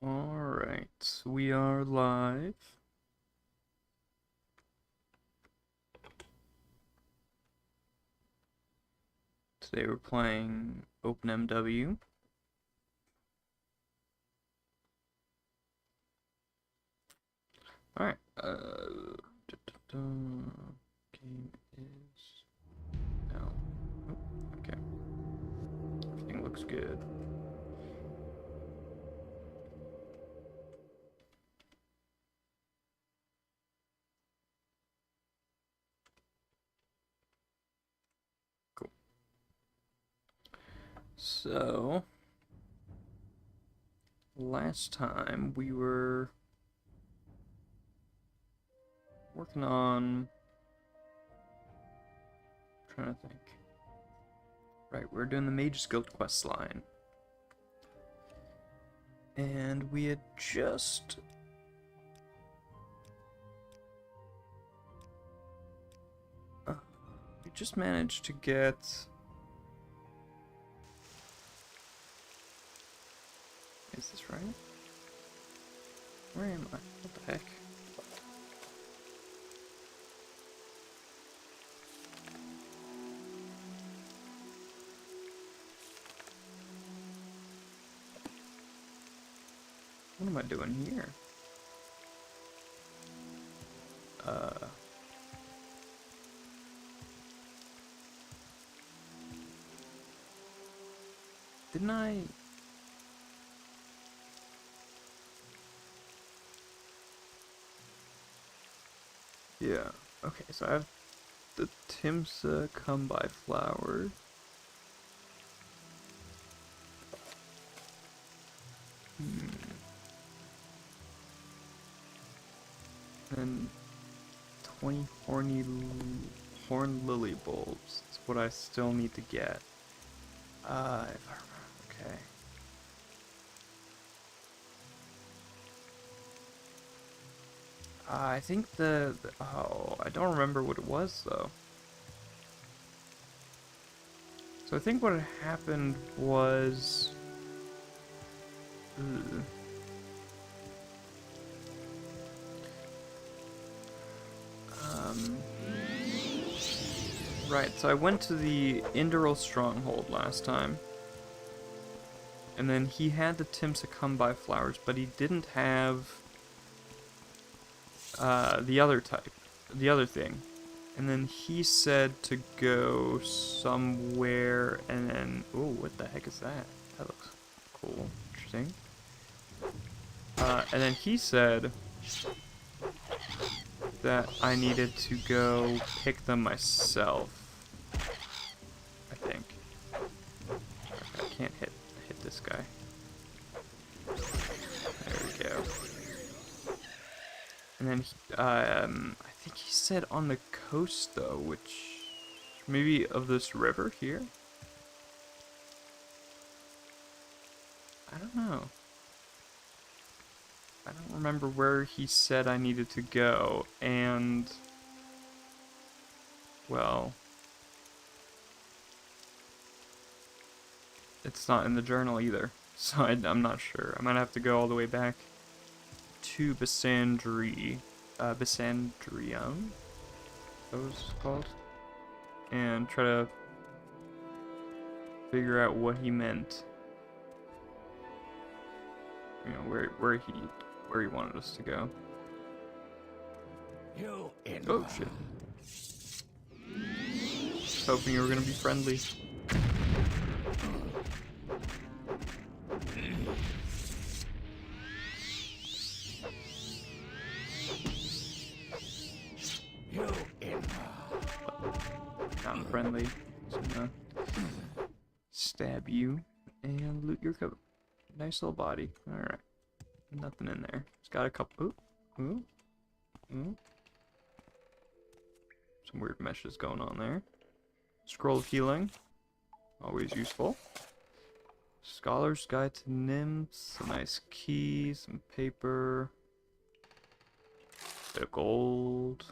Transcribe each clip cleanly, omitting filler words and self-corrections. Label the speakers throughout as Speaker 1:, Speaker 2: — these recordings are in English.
Speaker 1: Alright, we are live. Today we're playing OpenMW. Alright, game is now. Oh, okay. Everything looks good. Cool. So, last time we were working on... trying to think. Right, we're doing the Mage's Guild quest line. And we had just... we just managed to get... Is this right? Where am I? What the heck? What am I doing here? Didn't I... Yeah, okay, so I have the Timsa come by flower. And 20 horn lily bulbs. That's what I still need to get. If I remember, okay. I think oh, I don't remember what it was though. So I think what had happened was... Right, so I went to the Indral Stronghold last time. And then he had the Timsa come by flowers, but he didn't have the other type, the other thing. And then he said to go somewhere, and then... Ooh, what the heck is that? That looks cool. Interesting. And then he said that I needed to go pick them myself. I think. Okay, I can't hit this guy. There we go. And then I think he said on the coast though, which maybe of this river here. I don't know. I don't remember where he said I needed to go, and well, it's not in the journal either, so I'm not sure. I might have to go all the way back to Basandrium, that was called, and try to figure out what he meant. You know, where he wanted us to go. Oh shit! Was hoping you were gonna be friendly. Not friendly. Just gonna stab you and loot your coat. Nice little body. Alright. Nothing in there. It's got a couple... Ooh. Some weird meshes going on there. Scroll of healing. Always useful. Scholar's Guide to Nymphs. A nice key. Some paper. Bit of gold.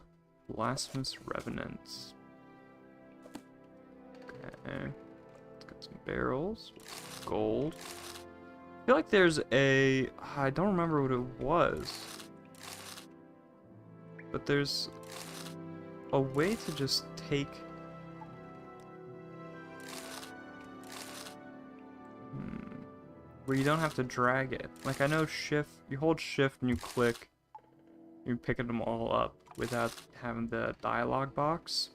Speaker 1: Blasphemous Revenants. Okay. Let's get some barrels. Gold. I feel like there's a... I don't remember what it was. But there's a way to just take... where you don't have to drag it. Like, I know shift... You hold shift and you click. You're picking them all up without having the dialogue box.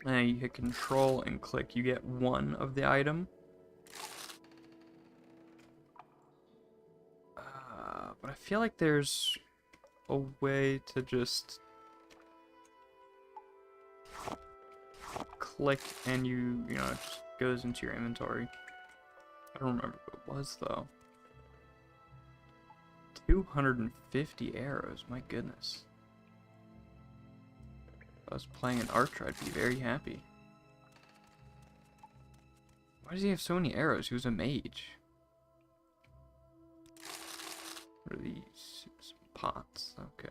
Speaker 1: And then you hit control and click. You get one of the item. But I feel like there's a way to just click and you know, it just goes into your inventory. I don't remember what it was though. 250 arrows, my goodness. If I was playing an archer, I'd be very happy. Why does he have so many arrows? He was a mage. What are these? Some pots. Okay.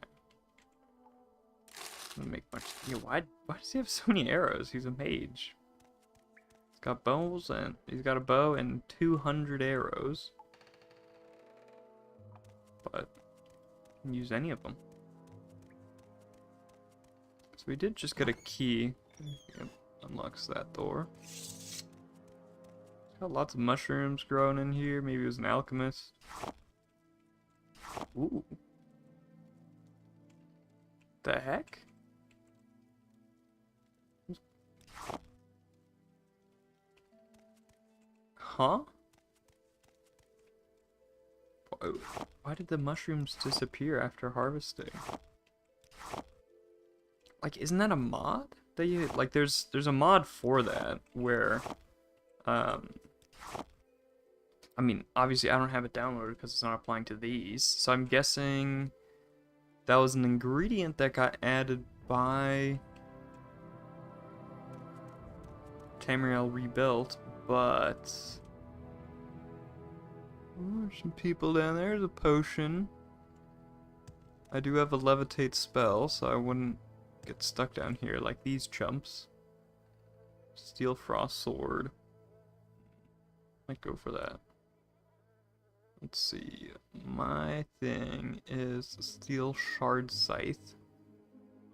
Speaker 1: Doesn't make much. Yeah, why does he have so many arrows? He's a mage. He's got bows and he's got a bow and 200 arrows. But you can use any of them. So we did just get a key. Yep, unlocks that door. Got lots of mushrooms growing in here. Maybe it was an alchemist. Ooh. The heck? Huh? Why did the mushrooms disappear after harvesting? Like, isn't that a mod? That you, like, there's a mod for that where, I mean, obviously I don't have it downloaded because it's not applying to these, so I'm guessing that was an ingredient that got added by Tamriel Rebuilt, but oh, there's some people down there. There's a potion. I do have a levitate spell, so I wouldn't get stuck down here like these chumps. Steel frost sword. Might go for that. Let's see. My thing is steel shard scythe,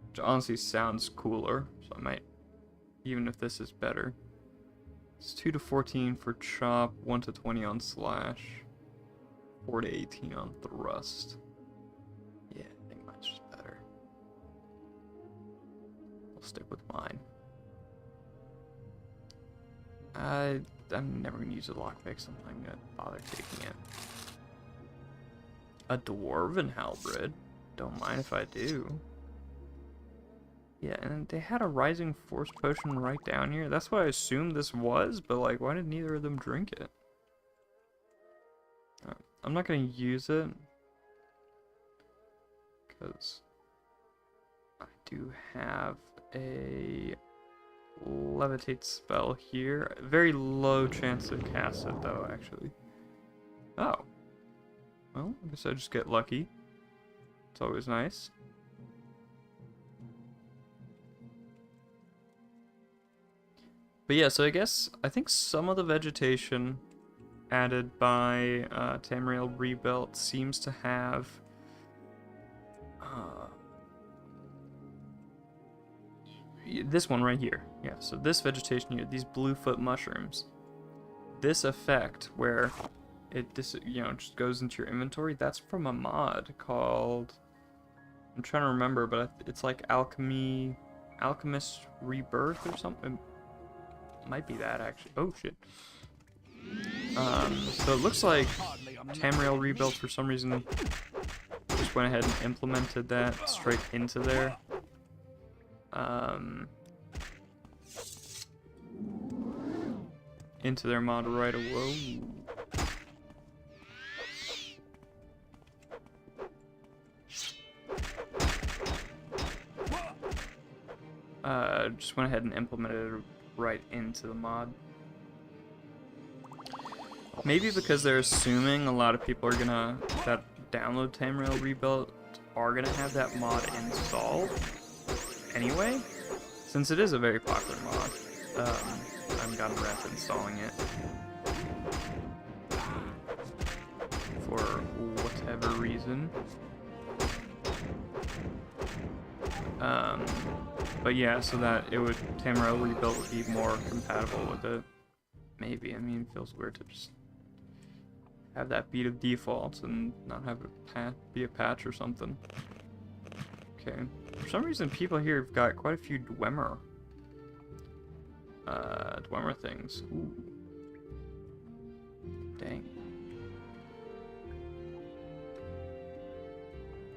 Speaker 1: which honestly sounds cooler, so I might, even if this is better. It's 2 to 14 for chop, 1 to 20 on slash, 4 to 18 on thrust. Yeah, I think mine's just better. I'll stick with mine. I'm never gonna use a lockpick, so I'm not gonna bother taking it. A dwarven halberd. Don't mind if I do. Yeah, and they had a rising force potion right down here. That's what I assumed this was, but like, why did neither of them drink it? I'm not gonna use it because I do have a levitate spell here. Very low chance to cast it though, actually. Oh. Well, I guess I just get lucky. It's always nice. But yeah, so I think some of the vegetation added by Tamriel Rebuilt seems to have this one right here. Yeah, so this vegetation here, these bluefoot mushrooms, this effect where it just goes into your inventory, that's from a mod called, I'm trying to remember, but it's like Alchemist Rebirth or something. It might be that actually. Oh shit. So it looks like Tamriel Rebuilt for some reason just went ahead and implemented that straight into there. Into their mod right away. Just went ahead and implemented it right into the mod. Maybe because they're assuming a lot of people are gonna that download Tamriel Rebuilt are gonna have that mod installed anyway, since it is a very popular mod. I haven't gotten around to installing it. whatever reason. But yeah, so that Tamriel rebuilt would be more compatible with it. Maybe. I mean, it feels weird to just have that be the default and not have it be a patch or something. Okay. For some reason, people here have got quite a few Dwemer things. Ooh. Dang.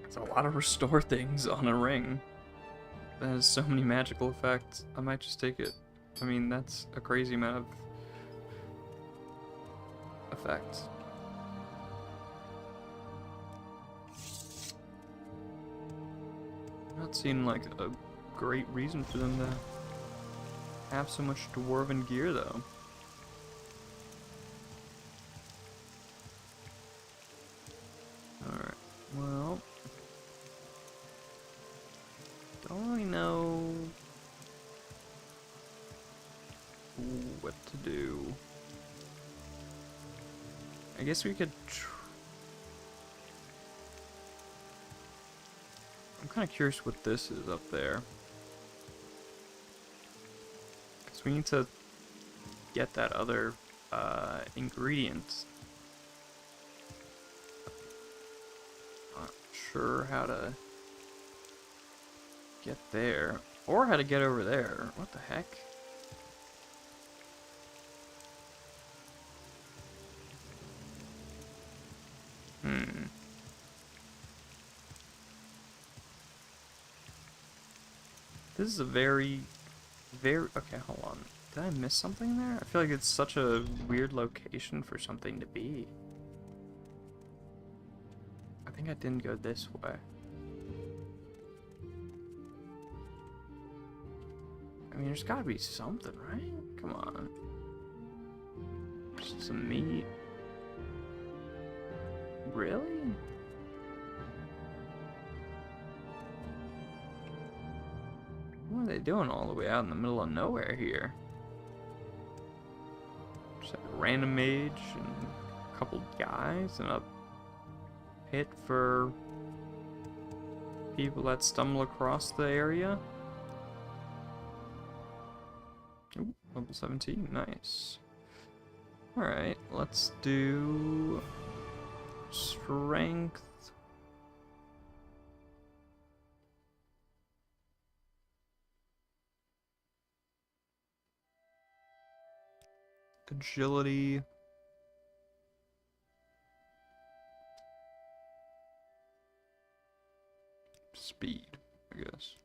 Speaker 1: It's a lot of restore things on a ring. That has so many magical effects. I might just take it. I mean, that's a crazy amount of effects. Not seeing like a great reason for them to have so much dwarven gear though. Alright, well, don't really know what to do. I guess we could I'm kind of curious what this is up there. Because we need to get that other ingredient. Not sure how to get there. Or how to get over there. What the heck? This is a very... Okay, hold on. Did I miss something there? I feel like it's such a weird location for something to be. I think I didn't go this way. I mean, there's gotta be something, right? Come on. Just some meat. Really? What are they doing all the way out in the middle of nowhere here? Just a random mage and a couple guys and a pit for people that stumble across the area. Ooh, level 17, nice. Alright, let's do strength. Agility. Speed, I guess.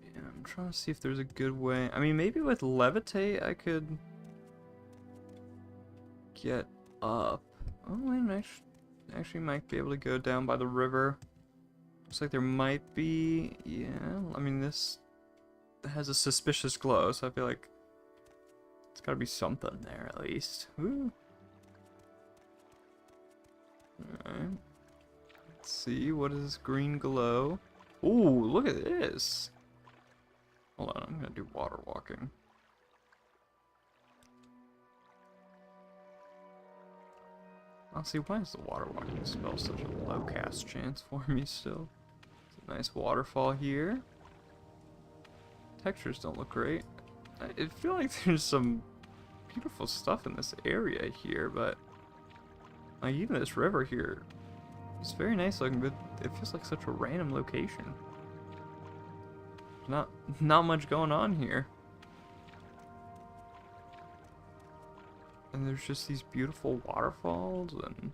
Speaker 1: Yeah, I'm trying to see if there's a good way. I mean, maybe with levitate I could get up. Oh, I actually might be able to go down by the river. Looks like there might be. Yeah, I mean, this has a suspicious glow, so I feel like it's gotta be something there at least. Ooh. Alright. Let's see, what is this green glow? Ooh, look at this! Hold on, I'm gonna do water walking. Honestly, why is the water walking spell such a low cast chance for me still? It's a nice waterfall here. Textures don't look great. I feel like there's some beautiful stuff in this area here, but like even this river here is very nice looking, but it feels like such a random location. There's not much going on here. And there's just these beautiful waterfalls and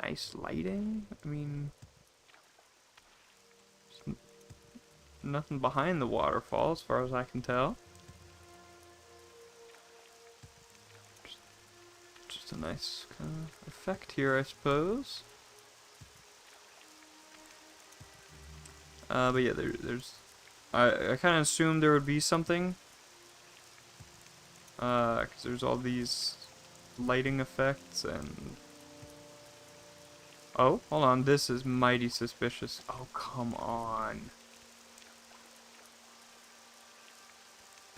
Speaker 1: nice lighting. I mean, nothing behind the waterfall as far as I can tell. Just a nice kind of effect here, I suppose. But yeah, there's I kind of assumed there would be something. Because there's all these lighting effects and... Oh, hold on, this is mighty suspicious. Oh, come on.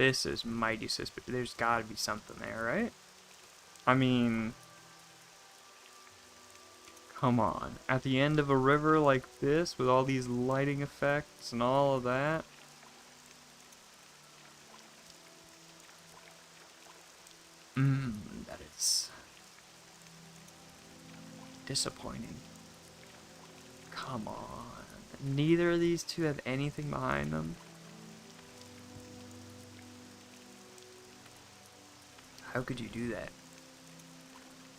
Speaker 1: This is mighty suspicious. There's gotta be something there, right? I mean... Come on. At the end of a river like this, with all these lighting effects and all of that... that is... disappointing. Come on. Neither of these two have anything behind them. How could you do that?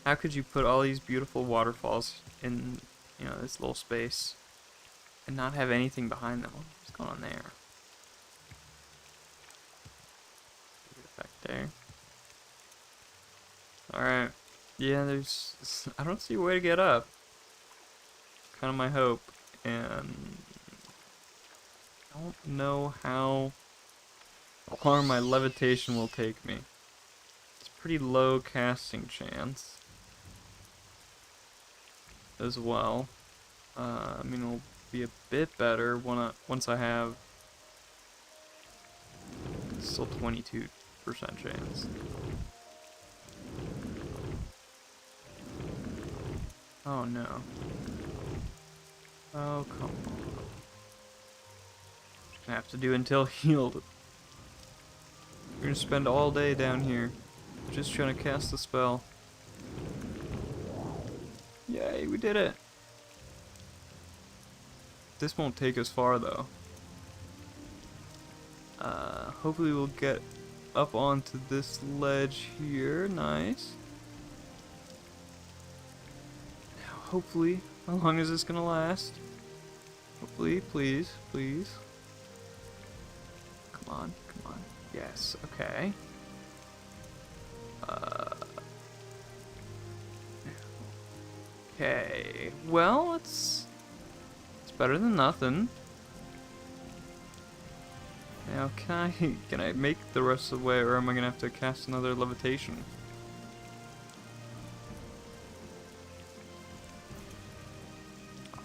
Speaker 1: How could you put all these beautiful waterfalls in, you know, this little space and not have anything behind them? What's going on there? Good effect there. Alright. Yeah, there's... I don't see a way to get up. Kind of my hope. And... I don't know how far my levitation will take me. It's a pretty low casting chance. As well. I mean, it'll be a bit better once I have... Still 22% chance. Oh no. Oh, come on. Just gonna have to do until healed. We're gonna spend all day down here just trying to cast the spell. Yay, we did it! This won't take us far though. Hopefully we'll get up onto this ledge here. Nice. Now, hopefully, how long is this gonna last? Hopefully, please, please. Come on, come on. Yes, okay. Okay, well, it's better than nothing. Now, can I make the rest of the way, or am I gonna have to cast another levitation?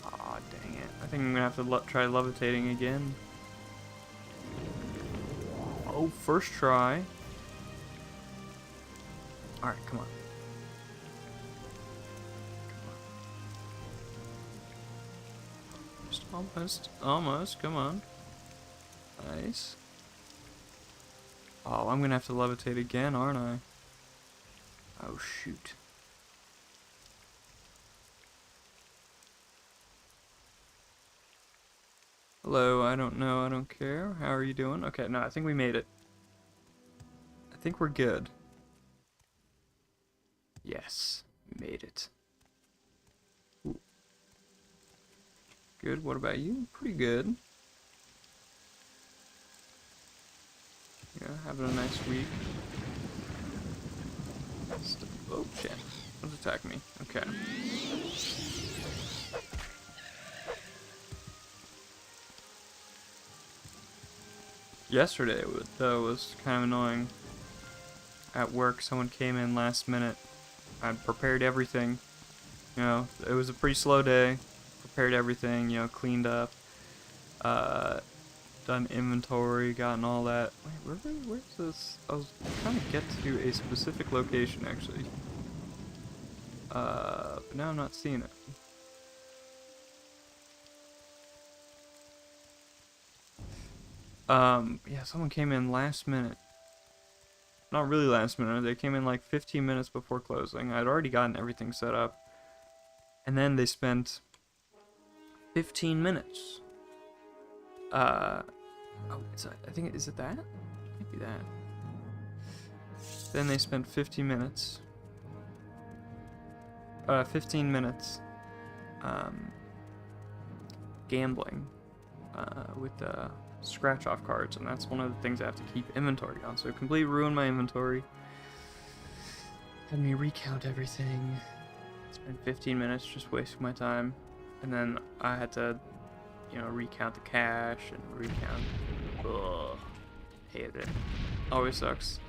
Speaker 1: Aw, dang it. I think I'm gonna have to try levitating again. Oh, first try. Alright, come on. Almost, come on. Nice. Oh, I'm gonna have to levitate again, aren't I? Oh, shoot. Hello, I don't know, I don't care. How are you doing? Okay, no, I think we made it. I think we're good. Yes, we made it. Ooh. Good, what about you? Pretty good. Yeah, having a nice week. Oh shit. Don't attack me. Okay. Yesterday, though, was kind of annoying. At work, someone came in last minute. I'd prepared everything. You know, it was a pretty slow day. Prepared everything, you know, cleaned up. Done inventory, gotten all that. Wait, where's this? I was trying to get to a specific location, actually. But now I'm not seeing it. Yeah, someone came in last minute. Not really last minute, they came in like 15 minutes before closing. I'd already gotten everything set up. And then they spent 15 minutes. Oh, I think, is it that? Might be that. Then they spent 15 minutes. 15 minutes, gambling, with, scratch-off cards, and that's one of the things I have to keep inventory on. So it completely ruined my inventory. Had me recount everything. Spent 15 minutes just wasting my time. And then I had to, you know, recount the cash and recount. Ugh. Hated it. Always sucks.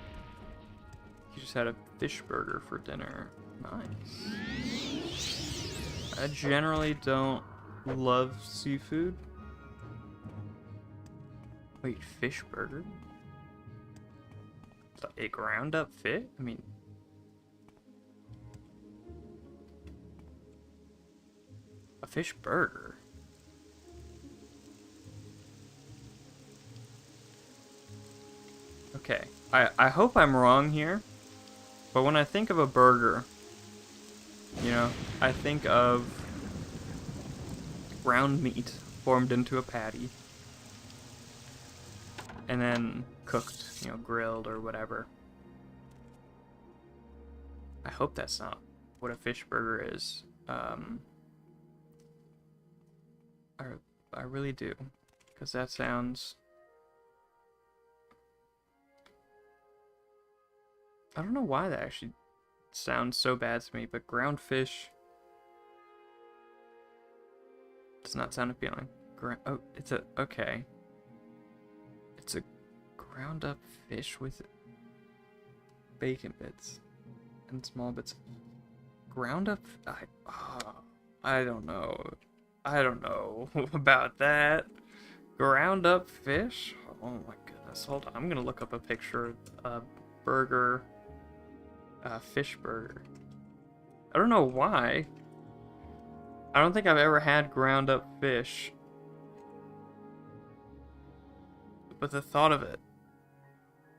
Speaker 1: You just had a fish burger for dinner. Nice. I generally don't love seafood. Wait, fish burger? A ground up fish? I mean... A fish burger? Okay. I hope I'm wrong here. But when I think of a burger, you know, I think of ground meat formed into a patty. And then cooked, you know, grilled or whatever. I hope that's not what a fish burger is. I really do. Because that sounds... I don't know why that actually sounds so bad to me, but ground fish does not sound appealing. Oh, it's a... Okay. It's a ground up fish with bacon bits and small bits. Ground up... I don't know. I don't know about that. Ground up fish? Oh my goodness. Hold on. I'm gonna look up a picture of burger. Fish burger. I don't know why. I don't think I've ever had ground up fish. But the thought of it.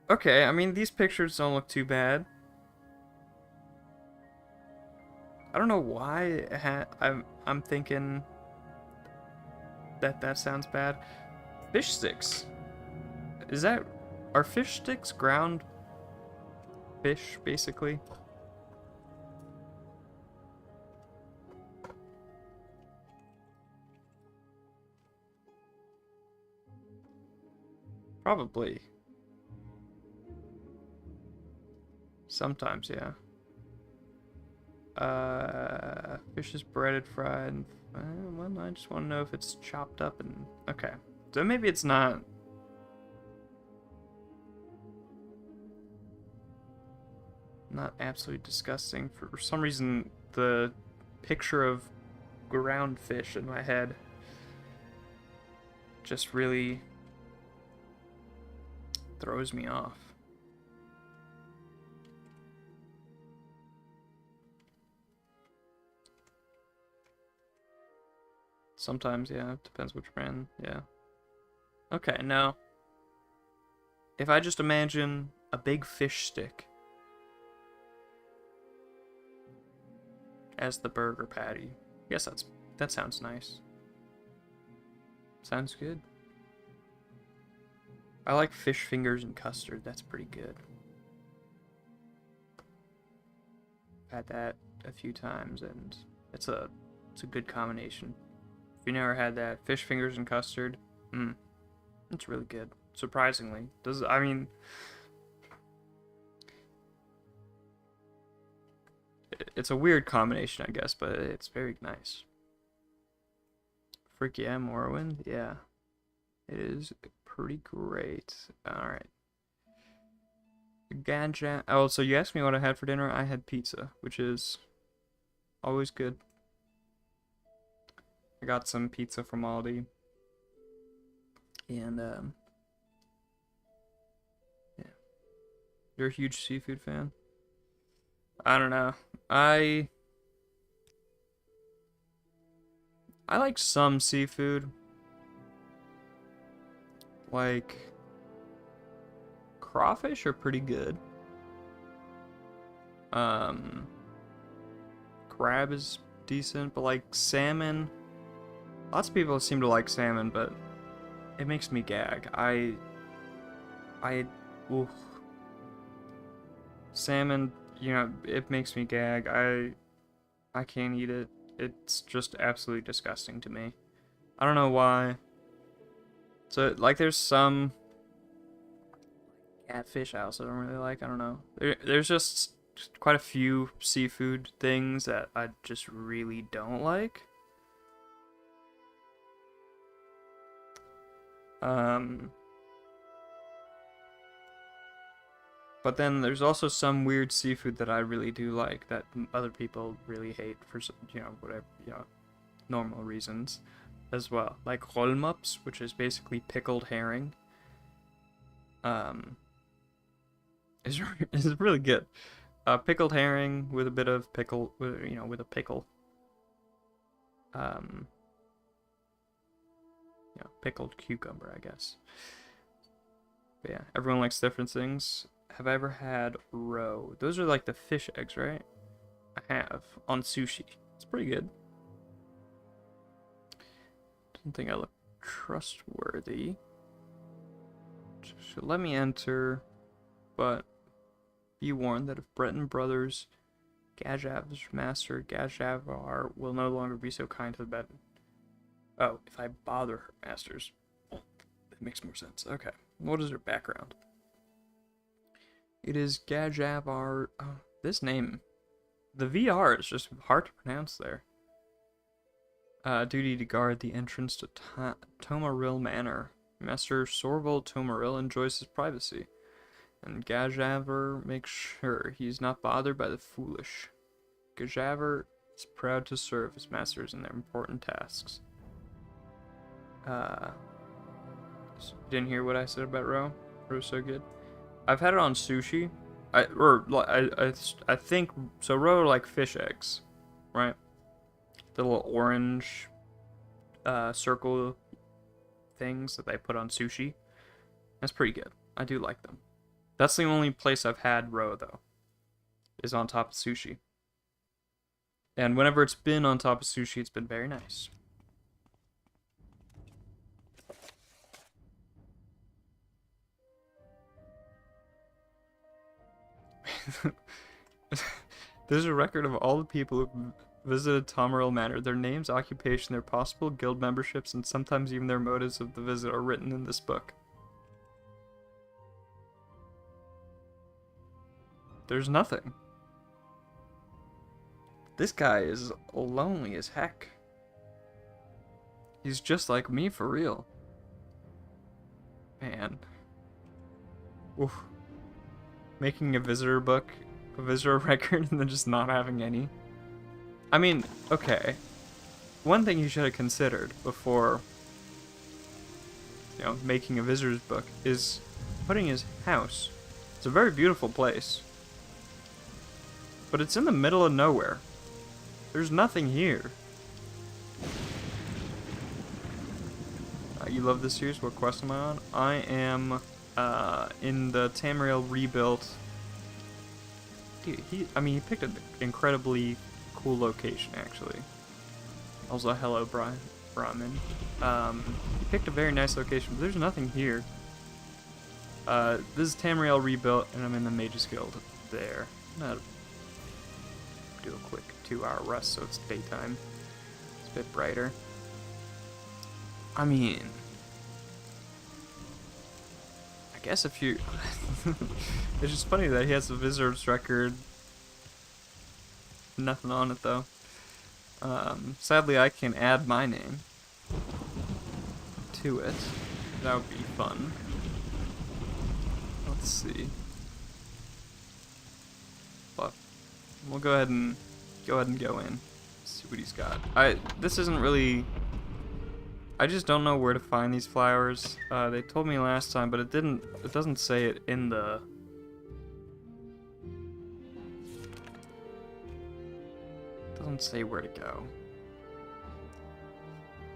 Speaker 1: Okay, I mean, these pictures don't look too bad. I don't know why I'm thinking that sounds bad. Fish sticks. Are fish sticks ground fish, basically? Probably. Sometimes, yeah. Fish is breaded, fried. Well, I just want to know if it's chopped up and... Okay. So maybe it's not... Not absolutely disgusting. For some reason, the picture of ground fish in my head just really throws me off. Sometimes, yeah, it depends which brand, yeah. Okay, now, if I just imagine a big fish stick as the burger patty, I guess that sounds nice. Sounds good. I like fish fingers and custard, that's pretty good. I've had that a few times, and it's a good combination. If you never had that, fish fingers and custard, it's really good. Surprisingly, I mean, it's a weird combination, I guess, but it's very nice. Freaky Morrowind, yeah, it is pretty great. All right. Ganja. Oh, so you asked me what I had for dinner. I had pizza, which is always good. I got some pizza from Aldi. And, yeah. You're a huge seafood fan? I don't know. I like some seafood. Like, crawfish are pretty good. Crab is decent, but like salmon... Lots of people seem to like salmon, but it makes me gag. Oof. Salmon, you know, it makes me gag. I can't eat it. It's just absolutely disgusting to me. I don't know why. So, like, there's some catfish I also don't really like. I don't know. There's just quite a few seafood things that I just really don't like. But then there's also some weird seafood that I really do like that other people really hate for, you know, whatever, you know, normal reasons as well. Like holmops, which is basically pickled herring. is is really good. Pickled herring with a bit of pickle, with a pickle. Um, pickled cucumber, I guess. But yeah, everyone likes different things. Have I ever had roe? Those are like the fish eggs, right? I have on sushi. It's pretty good. Don't think I look trustworthy. So let me enter, but be warned that if Breton brothers Gajav's master Gajavar will no longer be so kind to the bed. Oh, if I bother her masters. That makes more sense. Okay. What is her background? It is Gajavar. Oh, this name. The VR is just hard to pronounce there. Duty to guard the entrance to Tomaril Manor. Master Sorval Tomaril enjoys his privacy, and Gajavar makes sure he's not bothered by the foolish. Gajavar is proud to serve his masters in their important tasks. You didn't hear what I said about roe? Roe's so good. I've had it on sushi. I think so. Roe are like fish eggs, right? The little orange circle things that they put on sushi. That's pretty good. I do like them. That's the only place I've had roe, though, is on top of sushi. And whenever it's been on top of sushi, it's been very nice. There's a record of all the people who visited Tomaril Manor. Their names, occupation, their possible guild memberships, and sometimes even their motives of the visit are written in this book. There's nothing. This guy is lonely as heck. He's just like me for real. Man. Oof. Making a visitor book, a visitor record, and then just not having any. I mean, okay. One thing you should have considered before, making a visitor's book is putting his house. It's a very beautiful place, but it's in the middle of nowhere. There's nothing here. You love this series? What quest am I on? I am in the Tamriel rebuilt. Dude, he picked an incredibly cool location, actually. Also, hello, Brahmin. He picked a very nice location, but there's nothing here. This is Tamriel rebuilt, and I'm in the Mage's Guild there. I'm gonna do a quick 2-hour rest so it's daytime. It's a bit brighter. I mean, I guess if you... It's just funny that he has a visitor's record. Nothing on it, though. Sadly, I can add my name to it. That would be fun. Let's see. But we'll go ahead and go in. See what he's got. This isn't really... I just don't know where to find these flowers. They told me last time, but it doesn't say it in the... It doesn't say where to go.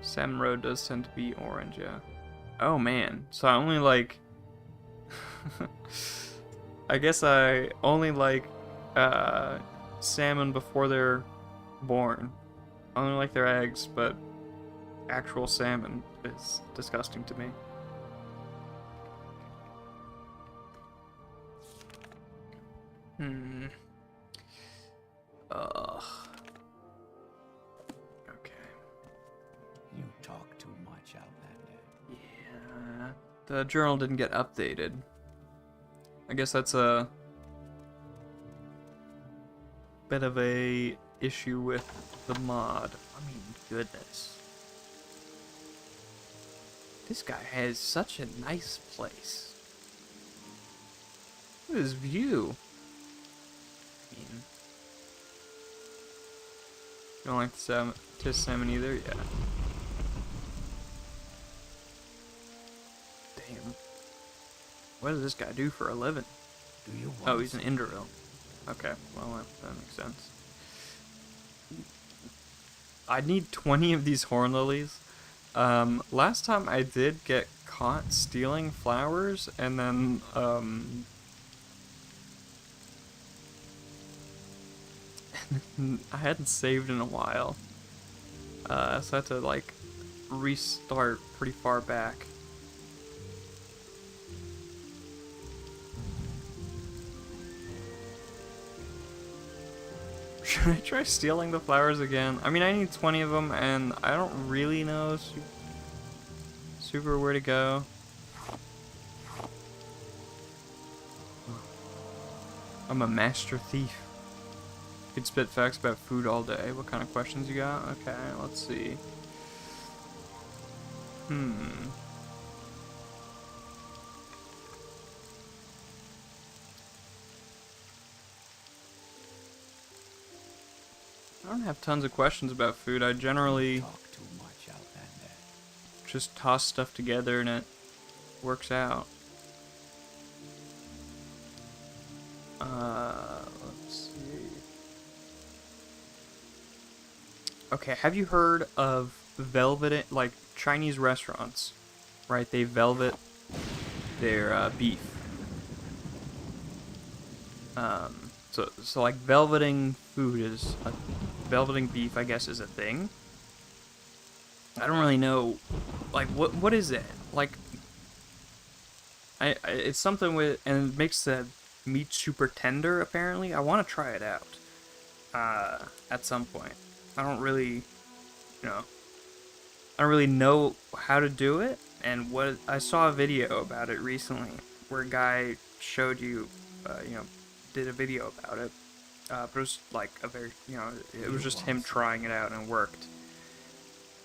Speaker 1: Salmon Road does tend to be orange, yeah. Oh man, so I only like... I guess I only like salmon before they're born. I only like their eggs, but actual salmon is disgusting to me. Ugh. Okay.
Speaker 2: You talk too much, Outlander.
Speaker 1: Yeah. The journal didn't get updated. I guess that's a bit of a issue with the mod. I mean, goodness. This guy has such a nice place. Look at his view. I mean, you don't like the salmon either? Yeah. Damn. What does this guy do for a living?
Speaker 2: Do you want
Speaker 1: Oh, he's an Indoril. Okay, well, that makes sense. I need 20 of these horn lilies. Last time I did get caught stealing flowers, and then, I hadn't saved in a while. So I had to, like, restart pretty far back. Should I try stealing the flowers again? I mean, I need 20 of them, and I don't really know super where to go. I'm a master thief. Could spit facts about food all day. What kind of questions you got? Okay, let's see. I don't have tons of questions about food. I generally
Speaker 2: talk too much, Outlander?
Speaker 1: just toss stuff together and it works out. Let's see. Okay, have you heard of velvet, like Chinese restaurants, right? They velvet their beef. So like velveting food is velveting beef, I guess, is a thing. I don't really know, like what is it? Like, it's something with, and it makes the meat super tender. Apparently, I want to try it out. At some point, I don't really know how to do it. And what I saw a video about it recently, where a guy showed you, did a video about it. But it was like a very, it was just him trying it out and it worked.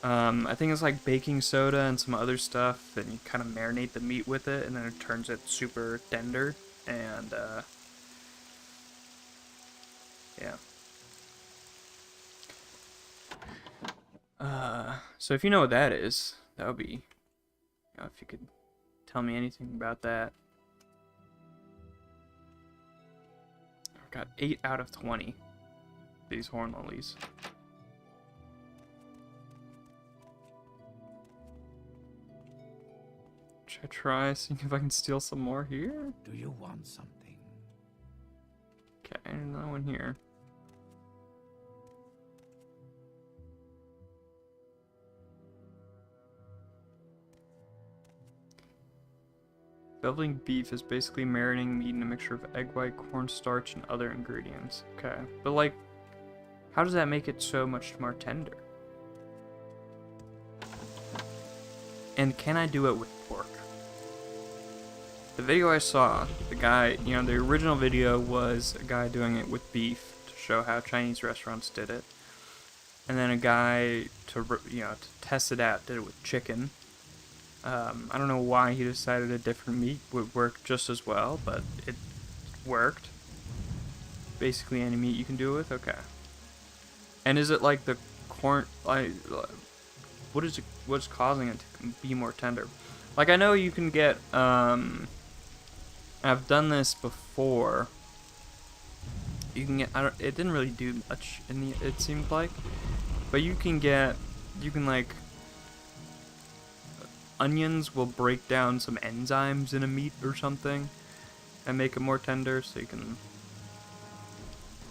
Speaker 1: I think it's like baking soda and some other stuff, and you kind of marinate the meat with it, and then it turns it super tender, and, yeah. So if you know what that is, that would be, if you could tell me anything about that. I've got 8 out of 20, these horn lilies. Should I try seeing if I can steal some more here?
Speaker 2: Do you want something?
Speaker 1: Okay, another one here. Velveting beef is basically marinating meat in a mixture of egg white, cornstarch, and other ingredients. Okay, but like, how does that make it so much more tender? And can I do it with pork? The video I saw, the guy, the original video was a guy doing it with beef to show how Chinese restaurants did it. And then a guy, to test it out, did it with chicken. I don't know why he decided a different meat would work just as well, but it worked. Basically any meat you can do it with? Okay. And is it like the corn, like, what's causing it to be more tender? Like, I know you can get, I've done this before. You can get, it didn't really do much it seemed like, but you can like, onions will break down some enzymes in a meat or something and make it more tender, so you can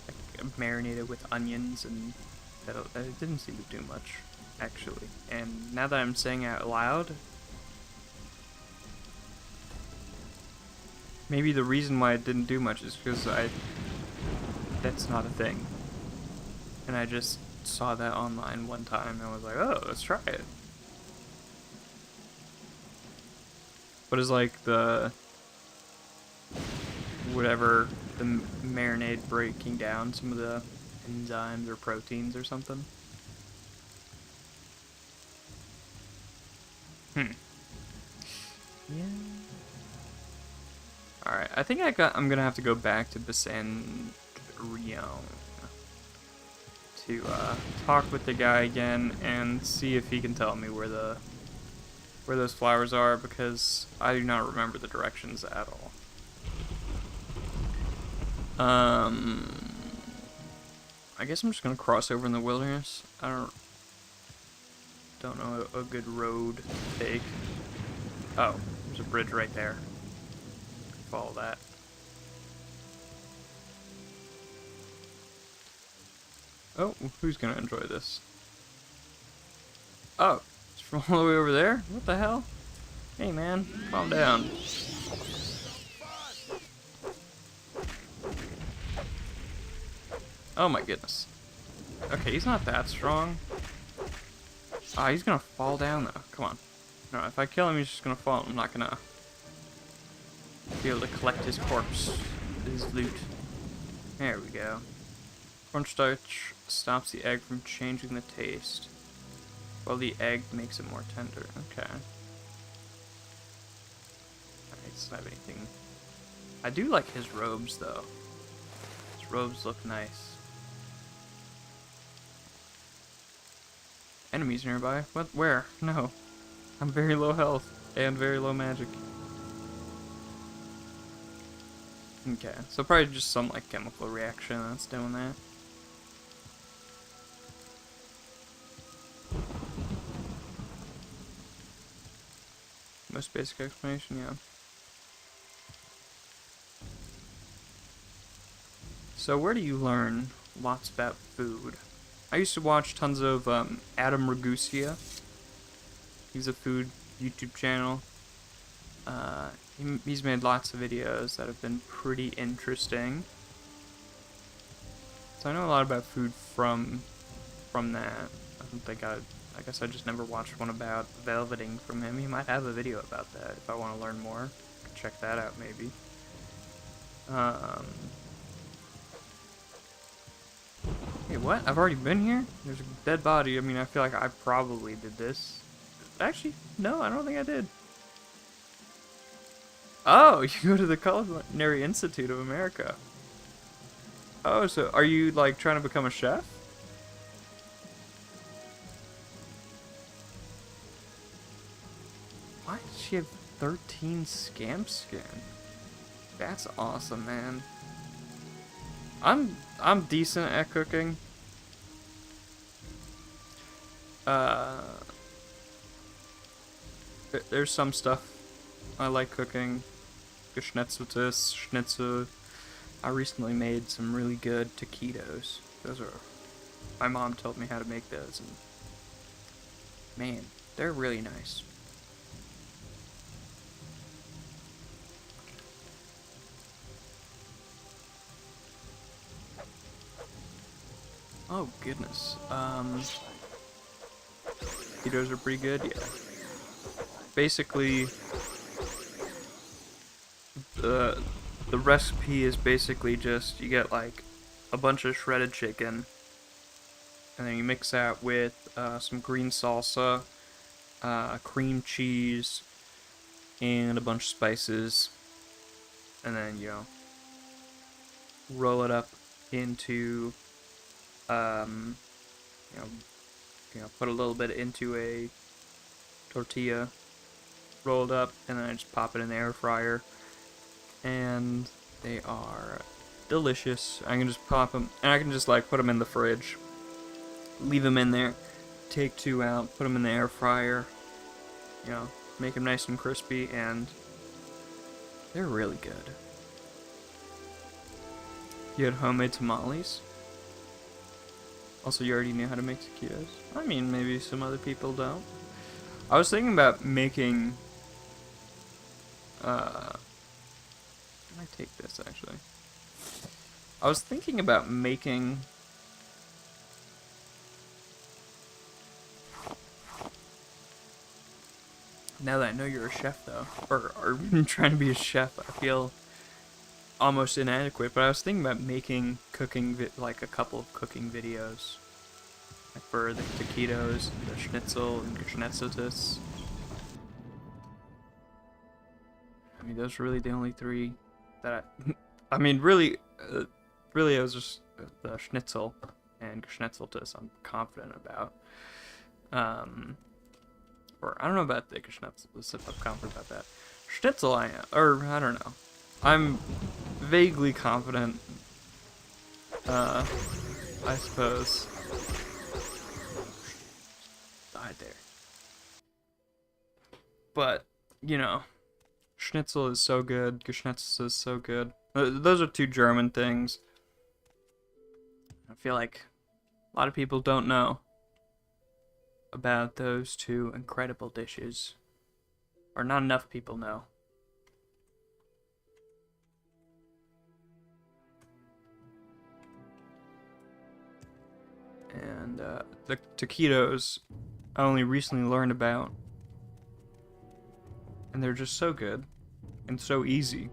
Speaker 1: like marinate it with onions, and it didn't seem to do much actually. And now that I'm saying it out loud, maybe the reason why it didn't do much is because that's not a thing. And I just saw that online one time and I was like, oh, let's try it. What is like the marinade breaking down some of the enzymes or proteins or something? Yeah. Alright, I think I'm gonna have to go back to Basandrion to talk with the guy again and see if he can tell me where those flowers are, because I do not remember the directions at all. Um, I guess I'm just gonna cross over in the wilderness. I don't know a good road to take. Oh, there's a bridge right there. Follow that. Oh, who's gonna enjoy this? Oh, it's from all the way over there? What the hell? Hey man, calm down. Oh my goodness. Okay, he's not that strong. Ah, he's gonna fall down though. Come on. No, if I kill him, he's just gonna fall. I'm not gonna be able to collect his corpse, his loot. There we go. Cornstarch stops the egg from changing the taste, while the egg makes it more tender. Okay. Alright, doesn't have anything. I do like his robes though. His robes look nice. Enemies nearby? What? Where? No. I'm very low health and very low magic. Okay, so probably just some like chemical reaction that's doing that. Most basic explanation, yeah. So where do you learn lots about food? I used to watch tons of Adam Ragusia. He's a food YouTube channel. He's made lots of videos that have been pretty interesting. So I know a lot about food from that. I guess I just never watched one about velveting from him. He might have a video about that if I want to learn more. I could check that out maybe. Hey, what? I've already been here? There's a dead body. I mean, I feel like I probably did this. Actually, no, I don't think I did. Oh, you go to the Culinary Institute of America. Oh, so are you, like, trying to become a chef? Why does she have 13 scamp skin? That's awesome, man. I'm decent at cooking. There's some stuff I like cooking. Geschnetzeltes, schnitzel. I recently made some really good taquitos. My mom told me how to make those, and man, they're really nice. Oh goodness. Taquitos are pretty good, yeah. Basically, the recipe is basically just you get like a bunch of shredded chicken, and then you mix that with some green salsa, cream cheese, and a bunch of spices, and then roll it up into put a little bit into a tortilla, roll it up, and then I just pop it in the air fryer. And they are delicious. I can just pop them, and I can just like put them in the fridge, leave them in there, take 2 out, put them in the air fryer, make them nice and crispy, and they're really good. You had homemade tamales? Also, you already knew how to make taquitos? I mean, maybe some other people don't. I was thinking about making I take this actually. I was thinking about making now that I know you're a chef though, or trying to be a chef, I feel almost inadequate, but I was thinking about making like a couple of cooking videos, like for the taquitos, the schnitzel, and geschnetzeltes. I mean, those are really the only 3 that I mean, really, it was just the schnitzel and geschnetzeltes I'm confident about. Or I don't know about the geschnetzeltes if I'm confident about that. Schnitzel, I don't know. I'm vaguely confident I suppose. Died there. But, you know, Schnitzel is so good. Geschnetzel is so good. Those are two German things. I feel like a lot of people don't know about those two incredible dishes. Or not enough people know. And the taquitos I only recently learned about. And they're just so good. And so easy.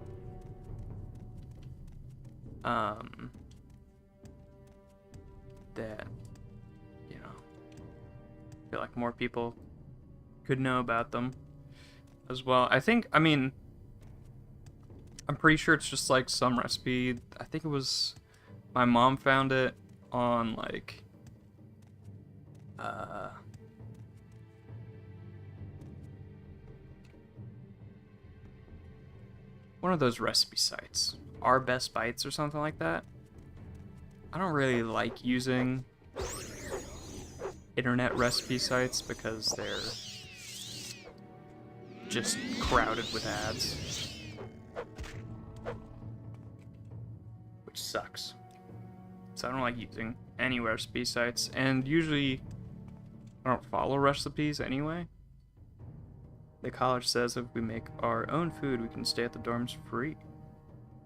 Speaker 1: That, you know, I feel like more people could know about them as well. I mean, I'm pretty sure it's just like some recipe. I think it was, my mom found it on like, one of those recipe sites. Our Best Bites or something like that. I don't really like using internet recipe sites because they're just crowded with ads. Which sucks. So I don't like using any recipe sites, and usually I don't follow recipes anyway. The college says if we make our own food, we can stay at the dorms free.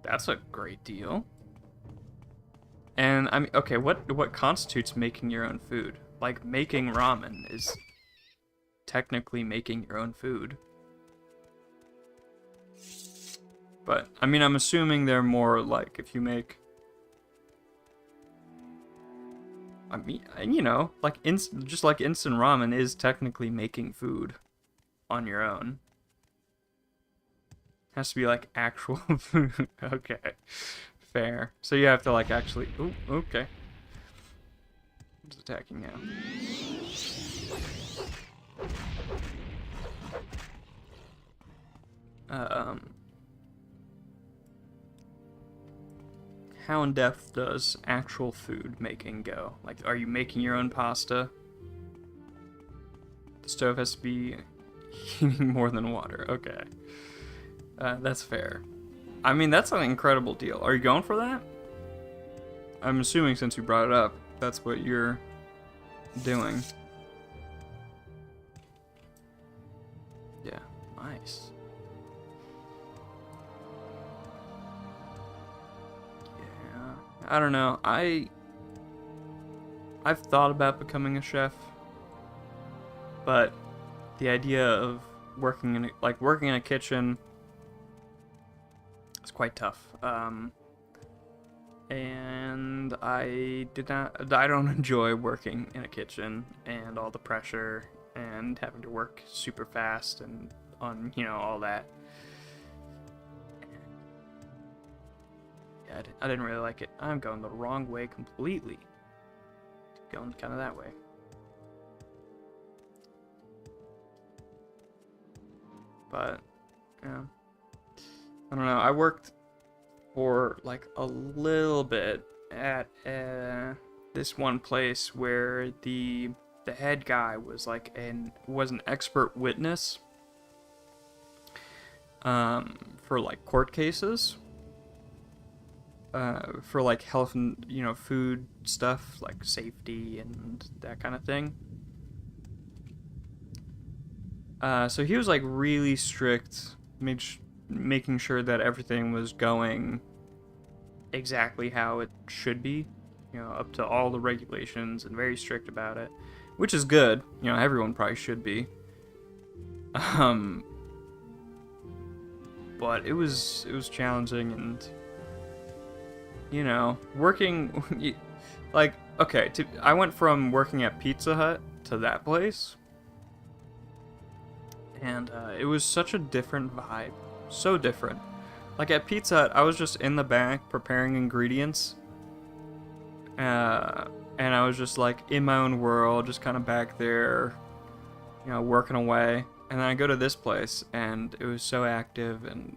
Speaker 1: That's a great deal. And I mean, okay, what constitutes making your own food? Like, making ramen is technically making your own food. But I mean, I'm assuming they're more like if you make, I mean, you know, like just like instant ramen is technically making food on your own. Has to be like actual food. Okay. Fair. So you have to like actually, ooh, okay. Who's attacking now? How in depth does actual food making go? Like, are you making your own pasta? The stove has to be heating more than water. Okay. That's fair. I mean, that's an incredible deal. Are you going for that? I'm assuming since you brought it up, that's what you're doing. Yeah, nice. Yeah, I don't know. I've thought about becoming a chef, but the idea of working in a kitchen is quite tough. And I don't enjoy working in a kitchen and all the pressure and having to work super fast and on, you know, all that. Yeah, I didn't really like it. I'm going the wrong way completely. Going kind of that way. But, yeah. I don't know. I worked for like a little bit at this one place where the head guy was like an expert witness for like court cases, for like health and, you know, food stuff like safety and that kind of thing. So he was like really strict, making sure that everything was going exactly how it should be, you know, up to all the regulations, and very strict about it, which is good. You know, everyone probably should be. But it was challenging, and you know, working like, okay, I went from working at Pizza Hut to that place, and it was such a different vibe. So different. Like at Pizza Hut, I was just in the back preparing ingredients. And I was just like in my own world, just kind of back there, you know, working away. And then I go to this place, and it was so active, and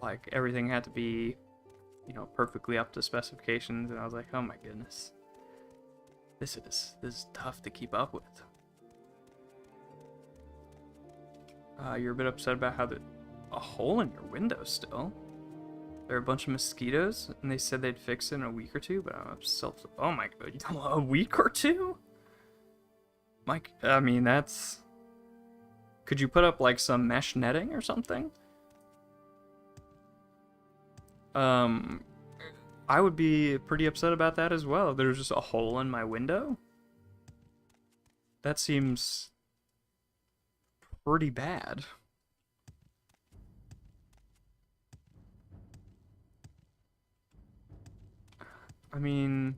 Speaker 1: like everything had to be you know, perfectly up to specifications, and I was like, oh my goodness, this is tough to keep up with. You're a bit upset about how a hole in your window still. There are a bunch of mosquitoes, and they said they'd fix it in a week or two, but I'm still. Oh my god, a week or two? Mike, I mean, that's. Could you put up like some mesh netting or something? I would be pretty upset about that as well. If there was just a hole in my window. That seems pretty bad. I mean,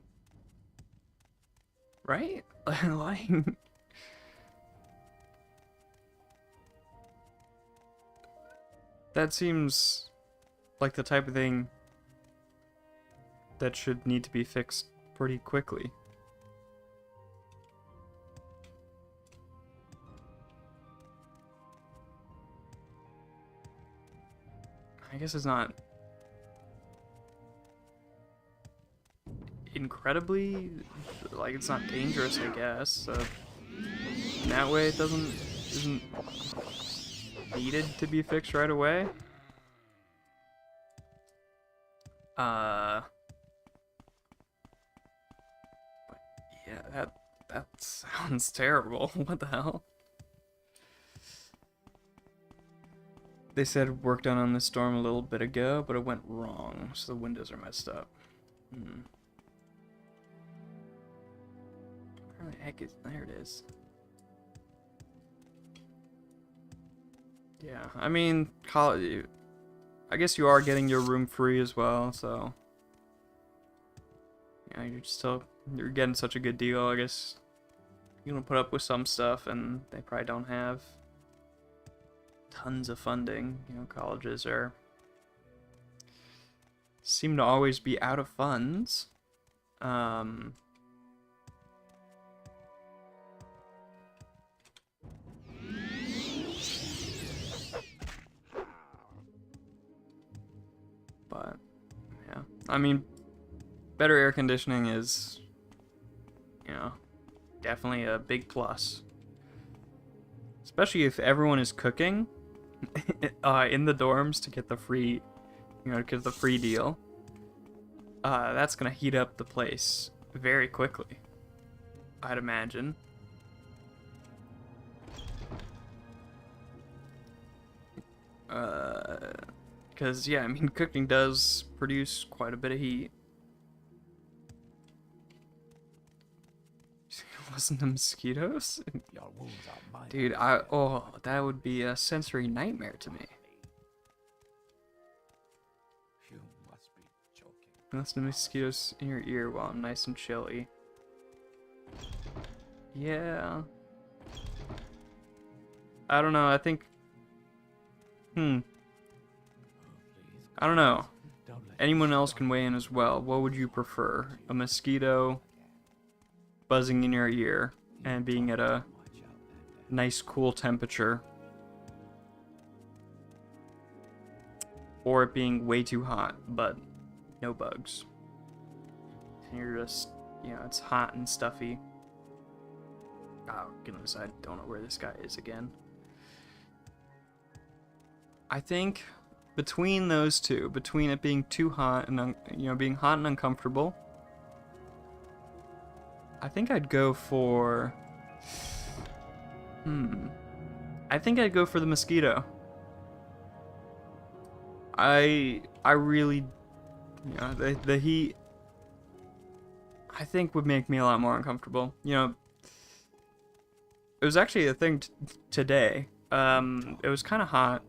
Speaker 1: right? Like, that seems like the type of thing that should need to be fixed pretty quickly. I guess it's not incredibly, like, it's not dangerous, I guess. In that way, it isn't needed to be fixed right away. But yeah, that sounds terrible. What the hell? They said work done on this storm a little bit ago, but it went wrong, so the windows are messed up. Where the heck is... There it is. Yeah, I mean, I guess you are getting your room free as well, so... Yeah, you're getting such a good deal, I guess. You're gonna put up with some stuff, and they probably don't have tons of funding. You know, colleges seem to always be out of funds. But yeah, I mean, better air conditioning is, you know, definitely a big plus. Especially if everyone is cooking in the dorms to get the free, you know, get the free deal. That's gonna heat up the place very quickly, I'd imagine. Because, yeah, I mean, cooking does produce quite a bit of heat. Wasn't the mosquitoes?
Speaker 2: Your wounds are mine.
Speaker 1: Dude, that would be a sensory nightmare to me.
Speaker 2: You must be joking.
Speaker 1: Unless the mosquitoes in your ear while I'm nice and chilly. Yeah. I don't know, I think... I don't know. Anyone else can weigh in as well. What would you prefer? A mosquito buzzing in your ear and being at a nice cool temperature, or it being way too hot but no bugs, and you're just, you know, it's hot and stuffy. Oh goodness, I don't know where this guy is again. I think between those two, between it being too hot and being hot and uncomfortable, I think I'd go for... I think I'd go for the mosquito. I really... You know, the heat, I think, would make me a lot more uncomfortable. You know, it was actually a thing today. It was kind of hot,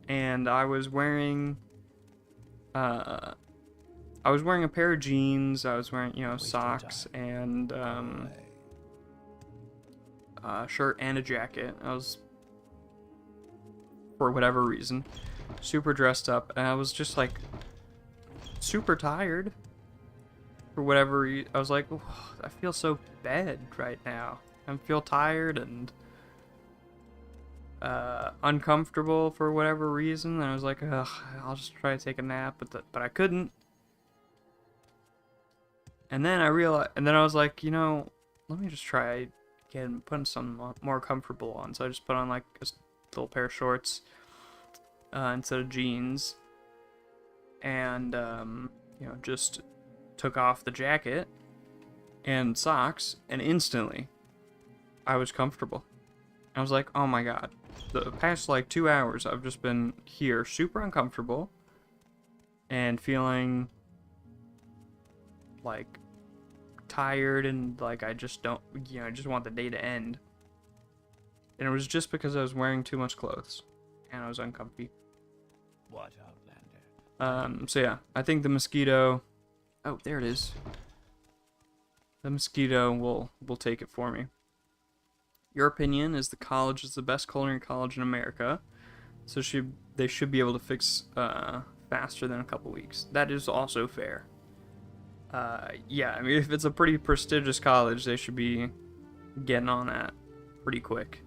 Speaker 1: and I was wearing... I was wearing a pair of jeans, I was wearing, you know, socks, and, a shirt and a jacket. I was, for whatever reason, super dressed up, and I was just, like, super tired. For whatever reason, I was like, oh, I feel so bad right now. I feel tired, and uncomfortable for whatever reason, and I was like, ugh, I'll just try to take a nap, but I couldn't. And then I realized, and then I was like, let me just try again putting something more comfortable on. So I just put on like a little pair of shorts instead of jeans, and just took off the jacket and socks, and instantly I was comfortable. I was like, oh my god. The past like 2 hours I've just been here super uncomfortable and feeling like tired, and like I just don't, I just want the day to end. And it was just because I was wearing too much clothes and I was uncomfy.
Speaker 2: What, Outlander?
Speaker 1: So yeah, I think the mosquito, oh, there it is. The mosquito will take it for me. Your opinion is the college is the best culinary college in America, so they should be able to fix faster than a couple weeks. That is also fair. Yeah, I mean, if it's a pretty prestigious college, they should be getting on that pretty quick.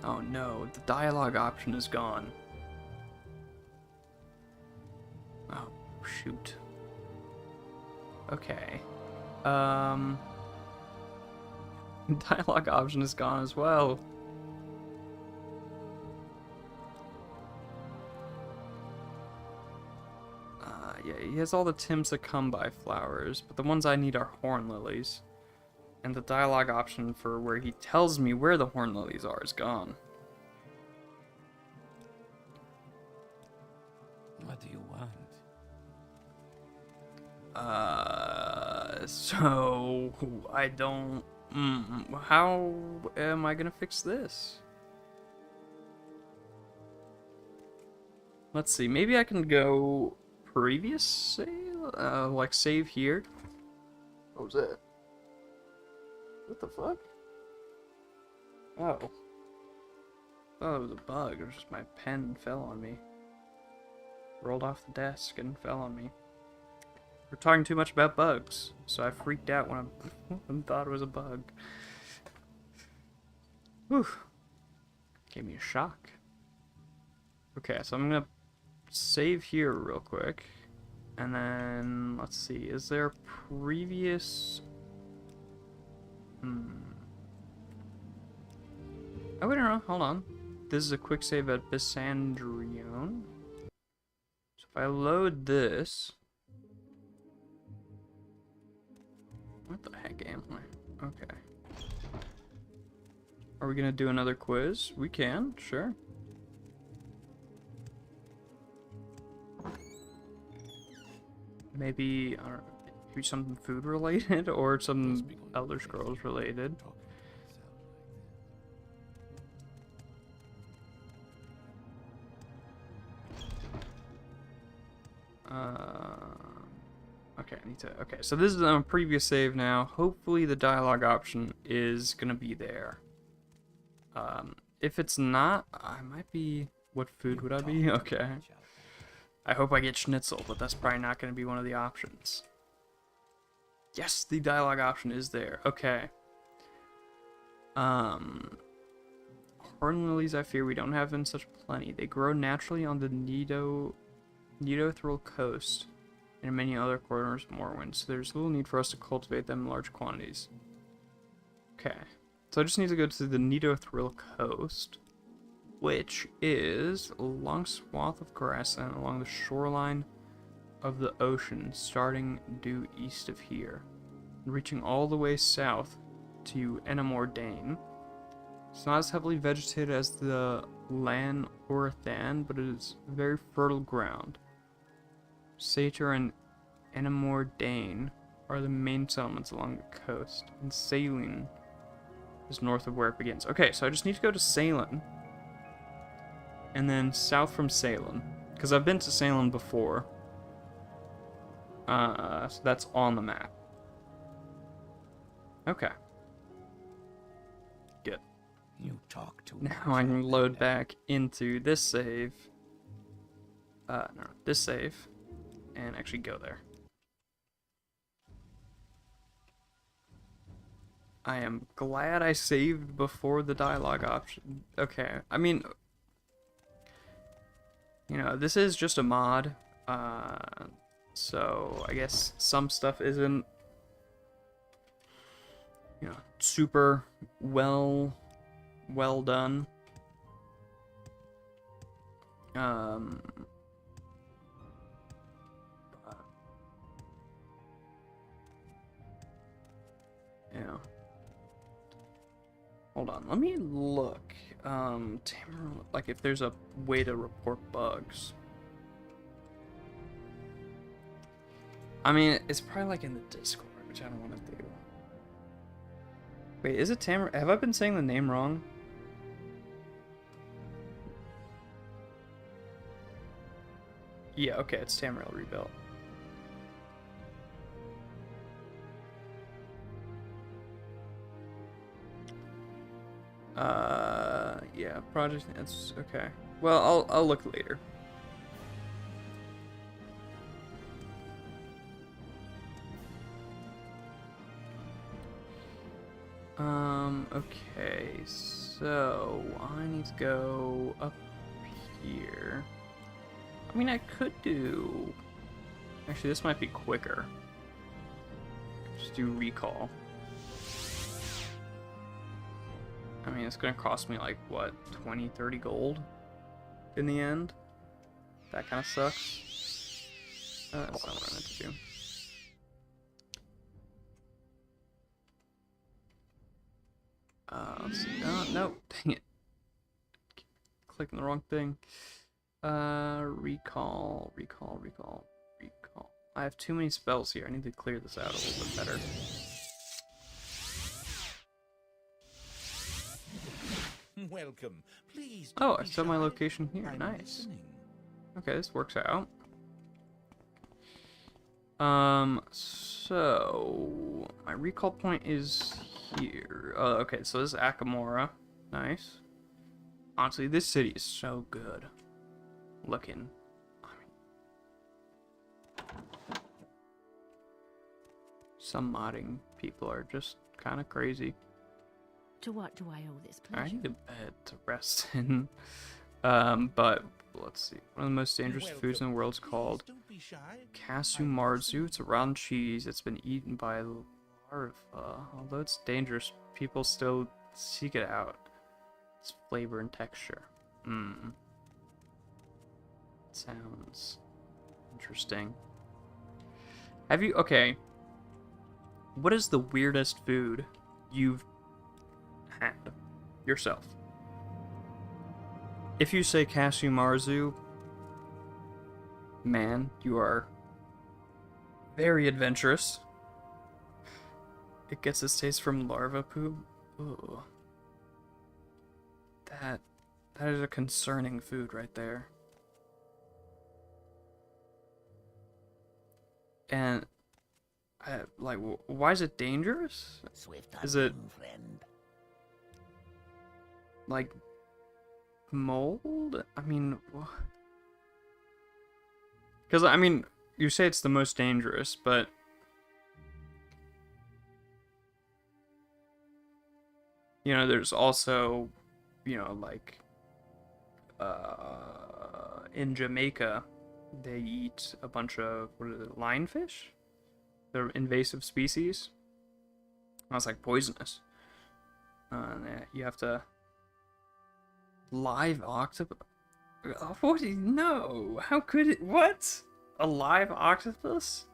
Speaker 1: Oh no, the dialogue option is gone. Oh, shoot. Okay. Dialogue option is gone as well. Yeah, he has all the Tims that come by flowers, but the ones I need are horn lilies. And the dialogue option for where he tells me where the horn lilies are is gone.
Speaker 2: What do you want?
Speaker 1: So I don't. How am I gonna fix this? Let's see. Maybe I can go previous save, like save here. What was that? What the fuck? Oh. Oh, it was a bug. It was just my pen fell on me. Rolled off the desk and fell on me. We're talking too much about bugs, so I freaked out when I thought it was a bug. Whew. Gave me a shock. Okay, so I'm gonna save here real quick. And then, let's see, is there previous... Oh, wait, no, hold on. This is a quick save at Bisandrion. So if I load this... What the heck am I? Okay. Are we gonna do another quiz? We can, sure. Maybe, I don't know, maybe something food related or some Elder Scrolls related. Okay, I need to. Okay, so this is on a previous save now. Hopefully, the dialogue option is gonna be there. If it's not, I might be. What food would I be? Okay. I hope I get schnitzel, but that's probably not gonna be one of the options. Yes, the dialogue option is there. Okay. Horn lilies, I fear we don't have in such plenty. They grow naturally on the Nidothril coast and in many other corners of Morrowind, so there's little need for us to cultivate them in large quantities. Okay, so I just need to go to the Nidothril coast, which is a long swath of grassland along the shoreline of the ocean, starting due east of here, and reaching all the way south to Enamor Dane. It's not as heavily vegetated as the Lan Orathan, but it is very fertile ground. Satyr and Enamor Dane are the main settlements along the coast, and Salin is north of where it begins. Okay, so I just need to go to Salin, and then south from Salin, because I've been to Salin before. So that's on the map. Okay. Good.
Speaker 2: You talk too
Speaker 1: Now
Speaker 2: much,
Speaker 1: I can load
Speaker 2: Outlander.
Speaker 1: back into this save. This save. and actually go there. I am glad I saved before the dialogue option. Okay, I mean, you know, this is just a mod, so I guess some stuff isn't, you know, super well done. Yeah. Hold on, let me look. Tamara, like if there's a way to report bugs. I mean, it's probably like in the Discord, which I don't want to do. Wait, is it Tamara? Have I been saying the name wrong? Yeah, okay, it's Tamriel Rebuilt. Yeah, project, it's okay. Well, I'll look later. Okay, so I need to go up here. I mean, I could do... Actually, this might be quicker. Just do recall. I mean, it's gonna cost me like, what, 20, 30 gold in the end? That kind of sucks. That's not what I meant to do. Let's see. No, dang it. Clicking the wrong thing. Recall. I have too many spells here. I need to clear this out a little bit better.
Speaker 2: Welcome. Please.
Speaker 1: Oh, I set my location here. Nice. Okay, this works out. So my recall point is here. Oh, okay, so this is Akamora. Nice. Honestly, this city is so good looking. I mean, some modding people are just kind of crazy.
Speaker 3: To what do I owe this pleasure?
Speaker 1: I need a bed to rest in. But let's see. One of the most dangerous foods in the world is called Kasumarzu. It's a round cheese. It's been eaten by larvae. Although it's dangerous, people still seek it out. Its flavor and texture. Sounds interesting. Have you... Okay. What is the weirdest food you've had yourself? If you say Kasumarzu, man, you are very adventurous. It gets its taste from larva poop. Ooh. That is a concerning food right there. And like, why is it dangerous? Is it like mold? I mean, because I mean, you say it's the most dangerous, but you know, there's also, you know, like in Jamaica, they eat a bunch of, what is it, lionfish? They're invasive species. That's like poisonous. You have to live octopus. What? No. How could it? What? A live octopus?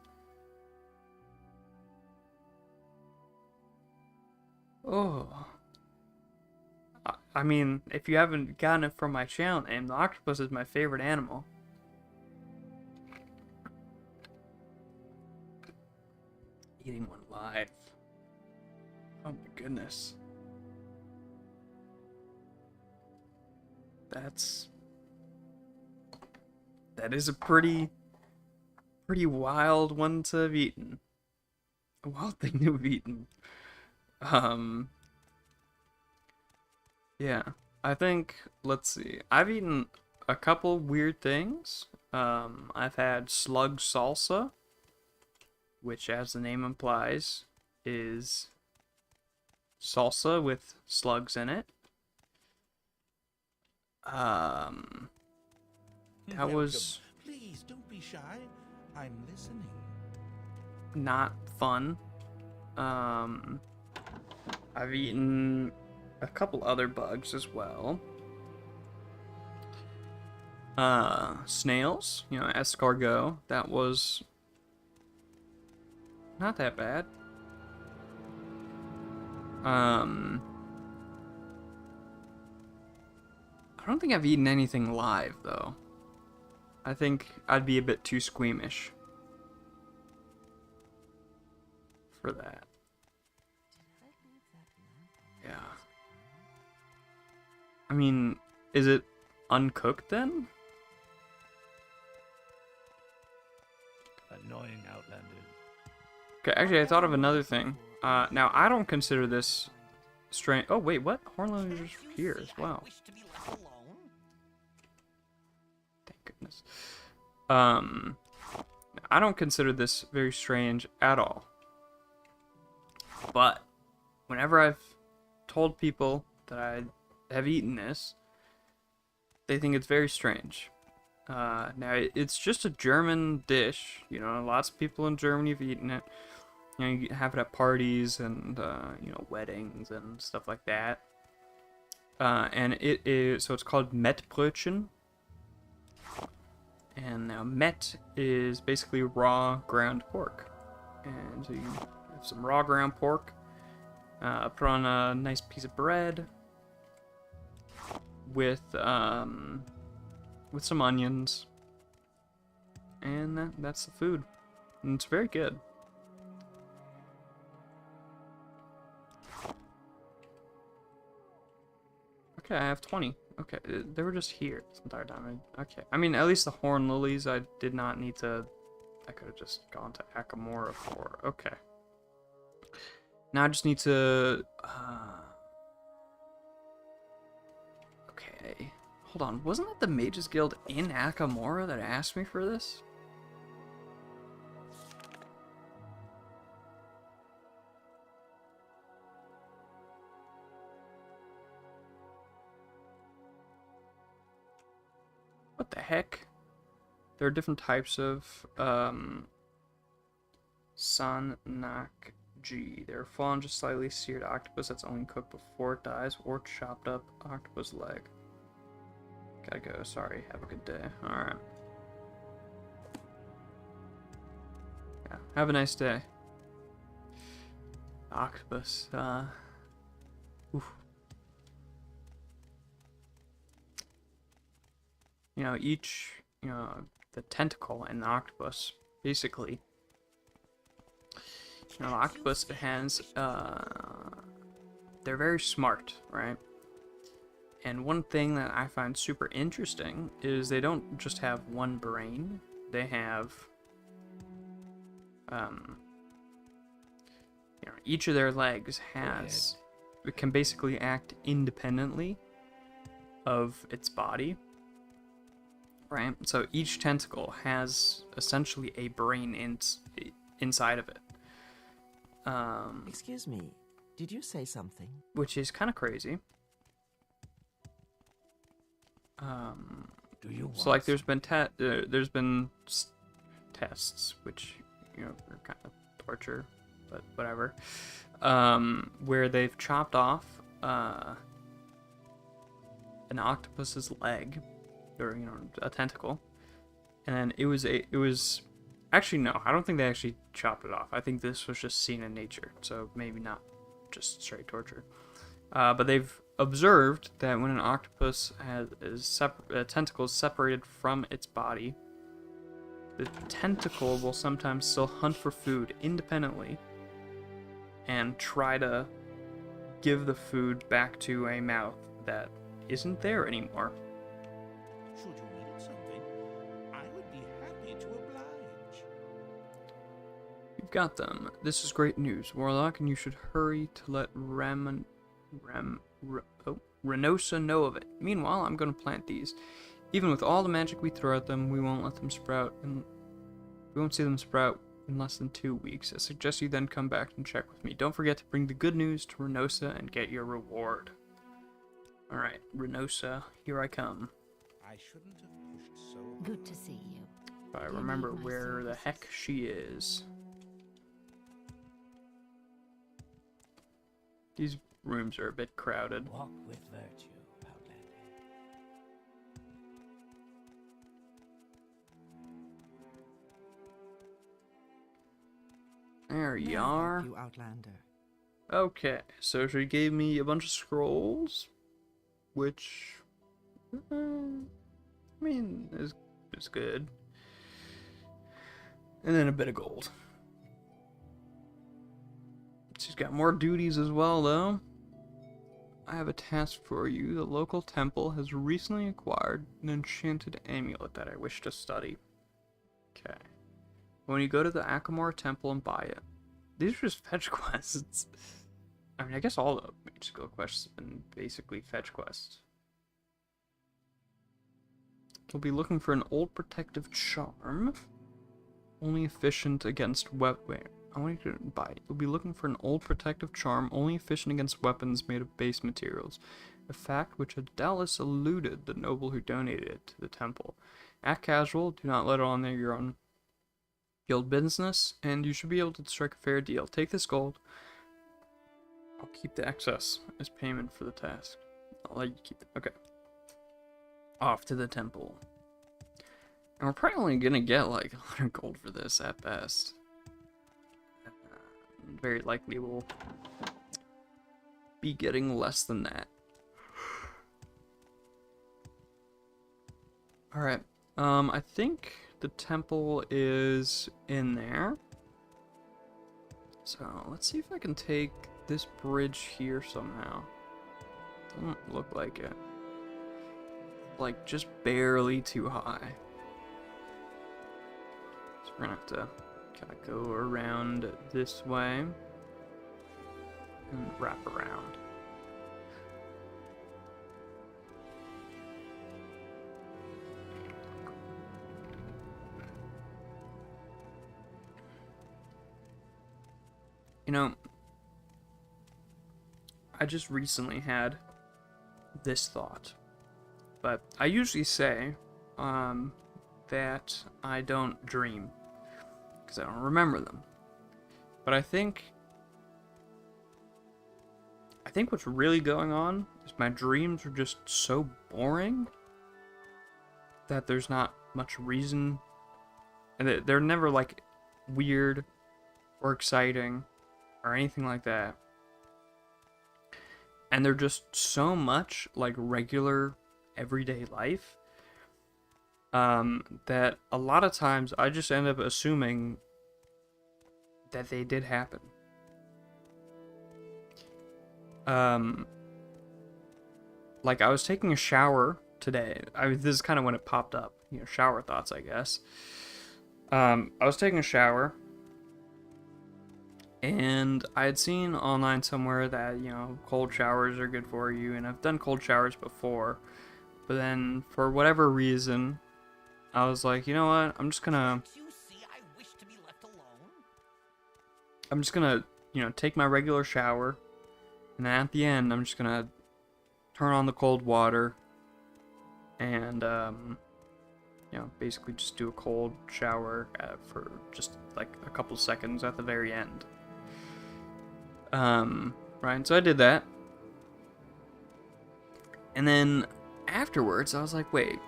Speaker 1: Oh. I mean, if you haven't gotten it from my channel name, the octopus is my favorite animal. Eating one live. Oh my goodness. That is a pretty wild one to have eaten. A wild thing to have eaten. Yeah. I think, let's see. I've eaten a couple weird things. I've had slug salsa, which, as the name implies, is salsa with slugs in it. That was
Speaker 2: Please don't be shy. I'm listening.
Speaker 1: not fun. I've eaten a couple other bugs as well. Snails, escargot. That was not that bad. I don't think I've eaten anything live, though. I think I'd be a bit too squeamish for that. Yeah. I mean, is it uncooked then?
Speaker 2: Annoying Outlanders.
Speaker 1: Okay, actually, I thought of another thing. Now, I don't consider this strange. Oh, wait, what? Hornlanders are here as well. Thank goodness. I don't consider this very strange at all. But whenever I've told people that I have eaten this, they think it's very strange. Now, it's just a German dish. Lots of people in Germany have eaten it. You have it at parties and, weddings and stuff like that. And it is, so it's called Mettbrötchen. And now Met is basically raw ground pork. And so you have some raw ground pork, put on a nice piece of bread with some onions. And that's the food. And it's very good. Okay, I have 20. Okay, they were just here this entire time. Okay, I mean, at least the horn lilies, I did not need to. I could have just gone to Akamora for. Okay. Now I just need to. Okay, hold on. Wasn't it the Mages Guild in Akamora that asked me for this? What the heck? There are different types of San-nak-ji. They're full on just slightly seared octopus that's only cooked before it dies, or chopped up octopus leg. Gotta go. Sorry. Have a good day. Alright. Yeah. Have a nice day. Octopus. Oof. The tentacle in the octopus, basically. The octopus has, they're very smart, right? And one thing that I find super interesting is they don't just have one brain. They have, each of their legs it can basically act independently of its body. Right, so each tentacle has essentially a brain inside of it.
Speaker 4: Excuse me, did you say something?
Speaker 1: Which is kind of crazy.
Speaker 2: Do you
Speaker 1: So like, there's been tests, which are kind of torture, but whatever. Where they've chopped off an octopus's leg. Or a tentacle, and then it was actually, no, I don't think they actually chopped it off. I think this was just seen in nature, so maybe not just straight torture. But they've observed that when an octopus has tentacles separated from its body, the tentacle will sometimes still hunt for food independently and try to give the food back to a mouth that isn't there anymore.
Speaker 2: Should you need something, I would be happy to oblige.
Speaker 1: You've got them. This is great news, Warlock, and you should hurry to let Renosa know of it. Meanwhile, I'm going to plant these. Even with all the magic we throw at them, we won't let them sprout, and we won't see them sprout in less than 2 weeks. I suggest you then come back and check with me. Don't forget to bring the good news to Renosa and get your reward. Alright, Renosa, here I come.
Speaker 2: I shouldn't have pushed so
Speaker 3: Good to see you.
Speaker 1: If I
Speaker 3: Do you
Speaker 1: remember
Speaker 3: need my
Speaker 1: where the
Speaker 3: services?
Speaker 1: heck she is. These rooms are a bit crowded.
Speaker 5: Walk with virtue, Outlander.
Speaker 1: There you
Speaker 4: May I
Speaker 1: are.
Speaker 4: help you, Outlander?
Speaker 1: Okay, so she gave me a bunch of scrolls, which, I mean, is good. And then a bit of gold. She's got more duties as well, though. I have a task for you. The local temple has recently acquired an enchanted amulet that I wish to study. Okay. When you go to the Akamora temple and buy it. These are just fetch quests. I mean, I guess all the mage skill quests have been basically fetch quests. You'll be looking for an old protective charm. Only efficient against Wait, I want you to buy it. You'll be looking for an old protective charm, only efficient against weapons made of base materials. A fact which had doubtless eluded the noble who donated it to the temple. Act casual, do not let it on your own guild business, and you should be able to strike a fair deal. Take this gold. I'll keep the excess as payment for the task. I'll let you keep it. Okay. Off to the temple. And we're probably only gonna get like 100 gold for this at best. Very likely we'll be getting less than that. Alright. I think the temple is in there. So let's see if I can take this bridge here somehow. Doesn't look like it. Like just barely too high. So we're gonna have to kind of go around this way and wrap around. You know, I just recently had this thought, but I usually say that I don't dream because I don't remember them. But I think what's really going on is my dreams are just so boring that there's not much reason, and they're never like weird or exciting or anything like that. And they're just so much like regular everyday life that a lot of times I just end up assuming that they did happen. Like I was taking a shower today. This is kind of when it popped up, you know, shower thoughts, I guess. I was taking a shower, and I had seen online somewhere that, you know, cold showers are good for you, and I've done cold showers before, but then for whatever reason, I was like, you know what, I'm just gonna, you know, take my regular shower, and then at the end, I'm just gonna turn on the cold water, and, you know, basically just do a cold shower for just like a couple seconds at the very end. Right, so I did that. And then afterwards, I was like, wait.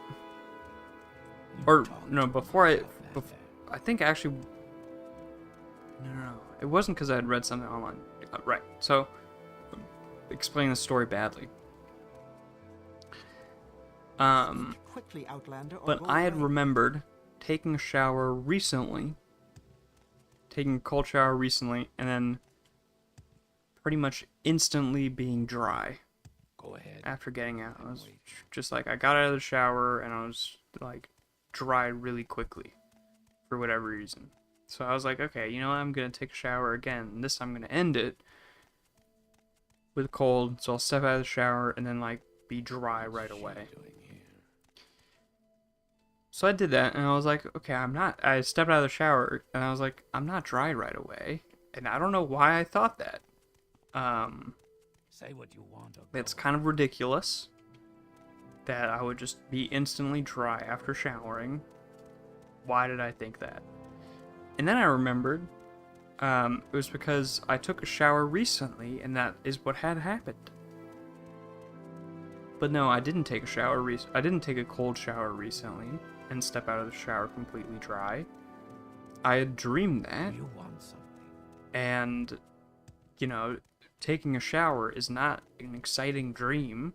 Speaker 1: Or, no, before I think actually, no. It wasn't because I had read something online. Right, so, explaining the story badly.
Speaker 4: Quickly, Outlander, or
Speaker 1: But
Speaker 4: go
Speaker 1: I had
Speaker 4: away.
Speaker 1: remembered taking a shower recently, taking a cold shower recently, and then pretty much instantly being dry
Speaker 5: Go ahead.
Speaker 1: after getting out. I was just like, I got out of the shower and I was like dry really quickly for whatever reason. So I was like, okay, you know what? I'm gonna take a shower again. And this time I'm gonna end it with cold. So I'll step out of the shower and then like be dry right away. So I did that, and I was like, okay, I stepped out of the shower, and I was like, I'm not dry right away. And I don't know why I thought that.
Speaker 5: Say what you want.
Speaker 1: It's kind of ridiculous that I would just be instantly dry after showering. Why did I think that? And then I remembered, it was because I took a shower recently, and that is what had happened. But no, I didn't take a shower I didn't take a cold shower recently and step out of the shower completely dry. I had dreamed that,
Speaker 5: You want something.
Speaker 1: and, you know, taking a shower is not an exciting dream,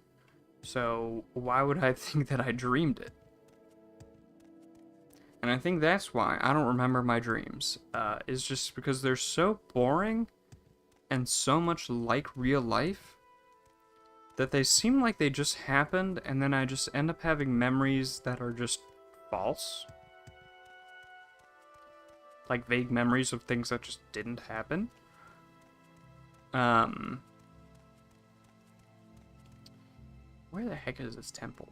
Speaker 1: so why would I think that I dreamed it? And I think that's why I don't remember my dreams, is just because they're so boring and so much like real life that they seem like they just happened, and then I just end up having memories that are just false. Like vague memories of things that just didn't happen. Where the heck is this temple?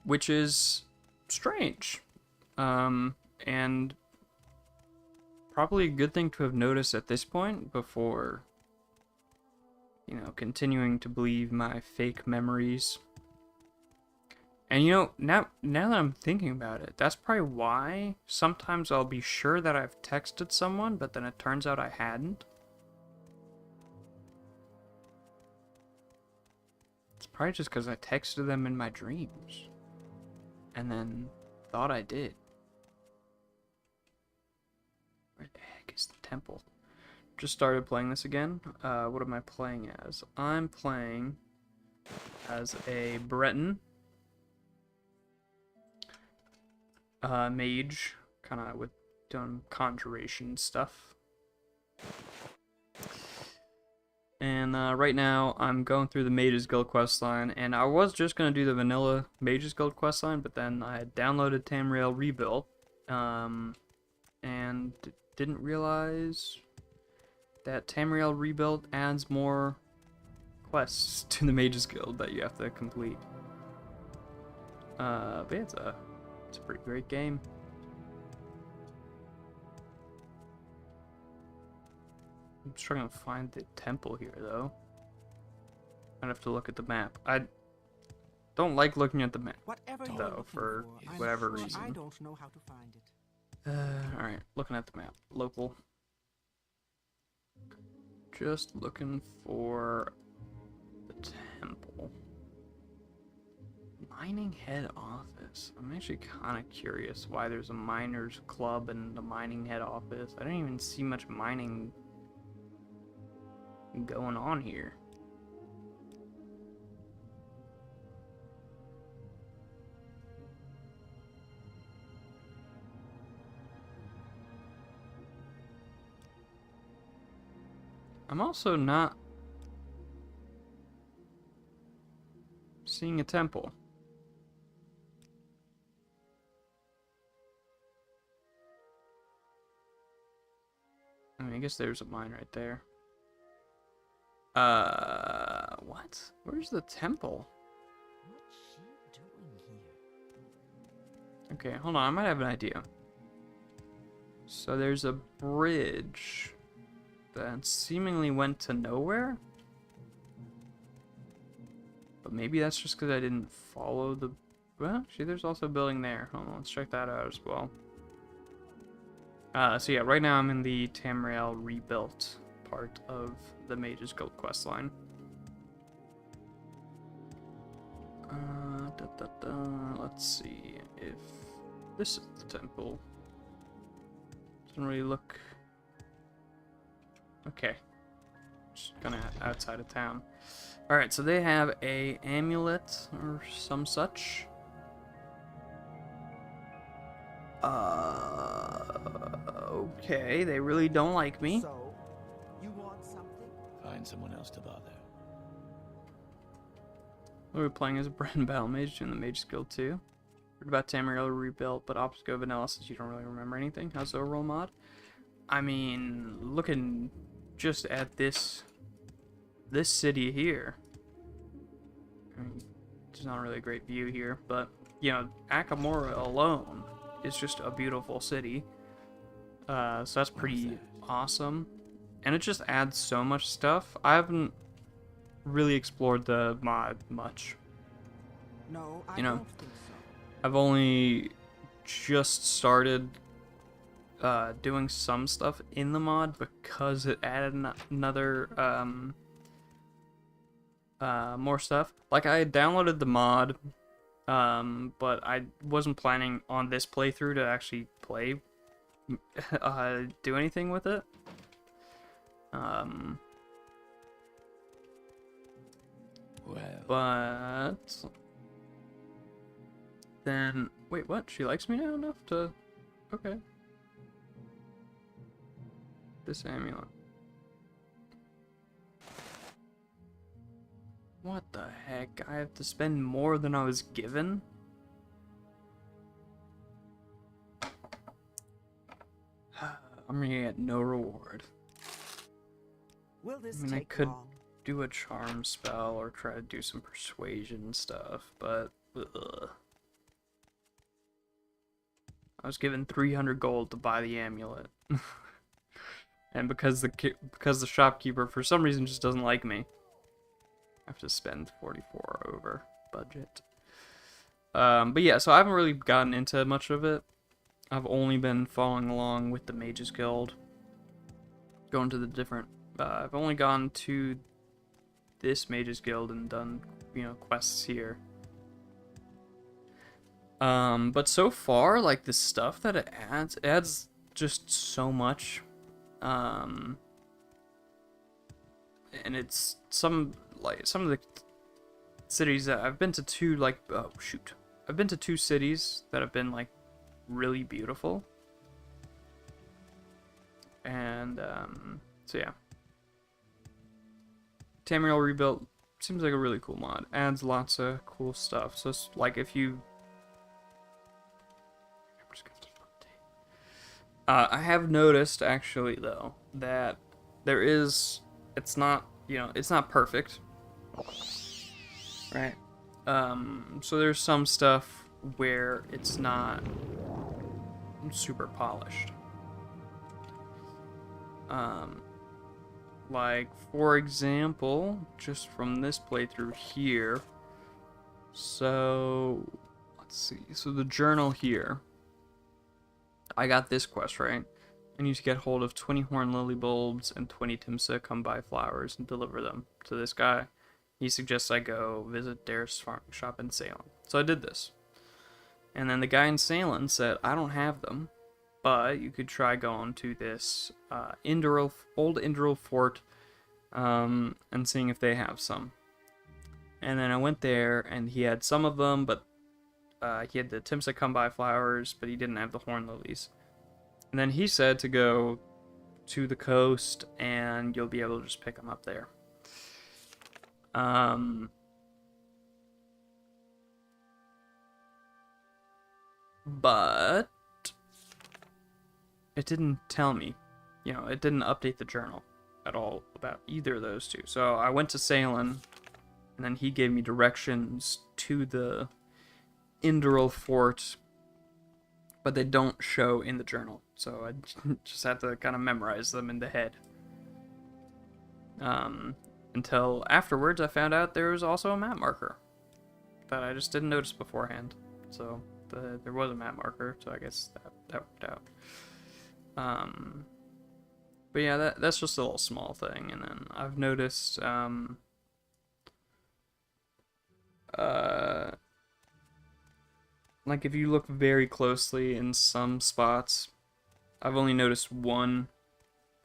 Speaker 1: Which is strange. And probably a good thing to have noticed at this point before, you know, continuing to believe my fake memories. And you know, now that I'm thinking about it, that's probably why sometimes I'll be sure that I've texted someone, but then it turns out I hadn't. It's probably just because I texted them in my dreams. And then thought I did. Where the heck is the temple? Just started playing this again. What am I playing as? I'm playing as a Breton mage, kind of with doing conjuration stuff. And right now I'm going through the Mages Guild questline, and I was just going to do the vanilla Mages Guild questline, but then I had downloaded Tamriel Rebuilt, and didn't realize that Tamriel Rebuilt adds more quests to the Mages Guild that you have to complete. But yeah, it's a pretty great game. I'm struggling to find the temple here, though. I'd have to look at the map. I don't like looking at the map,
Speaker 4: Whatever you're
Speaker 1: though,
Speaker 4: looking
Speaker 1: for
Speaker 4: I'm
Speaker 1: whatever
Speaker 4: sure I
Speaker 1: reason.
Speaker 4: don't know how to find it.
Speaker 1: Alright, looking at the map. Local. Just looking for the temple. Mining head office. I'm actually kind of curious why there's a miners club and the mining head office. I didn't even see much mining going on here. I'm also not seeing a temple. I mean, I guess there's a mine right there. What? Where's the temple?
Speaker 4: What's she doing here?
Speaker 1: Okay, hold on, I might have an idea. So there's a bridge that seemingly went to nowhere? But maybe that's just because I didn't follow the... Well, actually, there's also a building there. Hold on, let's check that out as well. So yeah, right now I'm in the Tamriel Rebuilt part of the Mages Guild questline. Let's see if this is the temple. Doesn't really look... Okay. Just kinda outside of town. Alright, so they have a amulet or some such. Okay, they really don't like me.
Speaker 4: So, you want something?
Speaker 5: Find someone else to bother.
Speaker 1: We're playing as a Breton Battle Mage doing the Mages Guild too. Heard about Tamriel Rebuilt, but opts go vanilla since you don't really remember anything. How's the overall mod? I mean, looking just at this city here. I mean, there's not really a great view here, but you know, Akamora alone is just a beautiful city. So that's pretty awesome. And it just adds so much stuff. I haven't really explored the mod much.
Speaker 4: No, I
Speaker 1: You know,
Speaker 4: don't think so.
Speaker 1: I've only just started doing some stuff in the mod because it added another more stuff. Like, I downloaded the mod, but I wasn't planning on this playthrough to actually play, do anything with it.
Speaker 5: Well,
Speaker 1: But then, wait, what? She likes me now enough to, okay. This amulet. What the heck? I have to spend more than I was given? I'm gonna get no reward.
Speaker 4: Will this
Speaker 1: I mean, I
Speaker 4: take
Speaker 1: could
Speaker 4: long?
Speaker 1: do a charm spell or try to do some persuasion stuff, but ugh. I was given 300 gold to buy the amulet. And because the shopkeeper for some reason just doesn't like me, I have to spend 44 over budget. But yeah, so I haven't really gotten into much of it. I've only been following along with the Mages Guild, going to the different. I've only gone to this Mages Guild and done, you know, quests here. But so far, like, the stuff that it adds just so much. And it's some of the cities that I've been to I've been to 2 cities that have been, like, really beautiful. And, so yeah. Tamriel Rebuilt seems like a really cool mod. Adds lots of cool stuff. So, it's like, if you... I have noticed, actually, though, that there is... It's not, you know, it's not perfect. Right? So there's some stuff where it's not super polished. Like, for example, just from this playthrough here. So, let's see. So the journal here. I got this quest, right? I need to get hold of 20 horn lily bulbs and 20 Timsa come by flowers and deliver them to this guy. He suggests I go visit Dare's farm shop in Salem. So I did this. And then the guy in Salem said, I don't have them, but you could try going to this old Indral fort and seeing if they have some. And then I went there, and he had some of them, but he had the Timsa come by flowers, but he didn't have the horn lilies. And then he said to go to the coast, and you'll be able to just pick them up there. But it didn't tell me, you know, it didn't update the journal at all about either of those two. So I went to Salem, and then he gave me directions to the Indral fort, but they don't show in the journal. So I just had to kind of memorize them in the head. Until afterwards I found out there was also a map marker that I just didn't notice beforehand. So there was a map marker, so I guess that worked out. But yeah, that's just a little small thing. And then I've noticed like, if you look very closely in some spots, I've only noticed one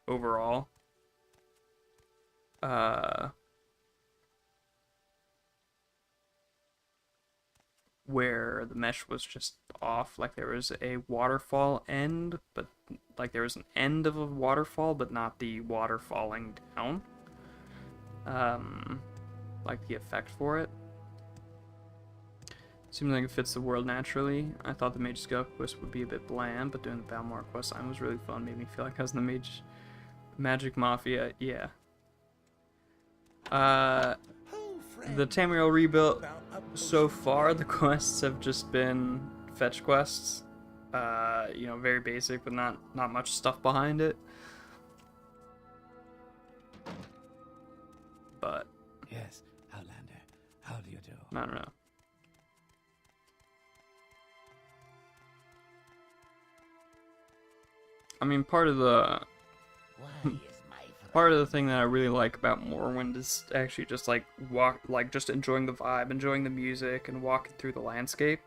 Speaker 1: overall. Where the mesh was just off, like there was a waterfall end, but like there was an end of a waterfall, but not the water falling down. Like the effect for it. Seems like it fits the world naturally. I thought the Mage's Guild quest would be a bit bland, but doing the Balmor quest line was really fun. Made me feel like I was in the Magic Mafia. Yeah.
Speaker 2: Oh,
Speaker 1: The
Speaker 2: friend,
Speaker 1: Tamriel Rebuilt.
Speaker 2: about a
Speaker 1: So far, the quests have just been fetch quests. Very basic, but not much stuff behind it. But
Speaker 5: Yes, Outlander. How do you do?
Speaker 1: I don't know. I mean, part of the thing that I really like about Morrowind is actually just just enjoying the vibe, enjoying the music, and walking through the landscape.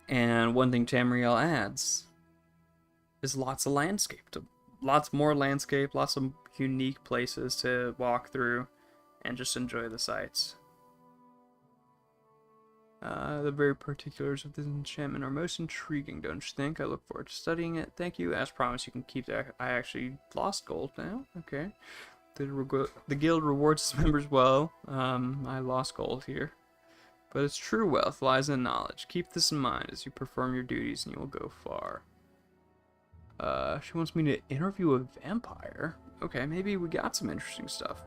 Speaker 1: And one thing Tamriel adds is lots of landscape, lots more landscape, lots of unique places to walk through, and just enjoy the sights. The very particulars of this enchantment are most intriguing, don't you think? I look forward to studying it. Thank you. As promised, you can keep that. I actually lost gold now. Okay. The guild rewards its members well. I lost gold here. But its true wealth lies in knowledge. Keep this in mind as you perform your duties and you will go far. She wants me to interview a vampire. Okay, maybe we got some interesting stuff.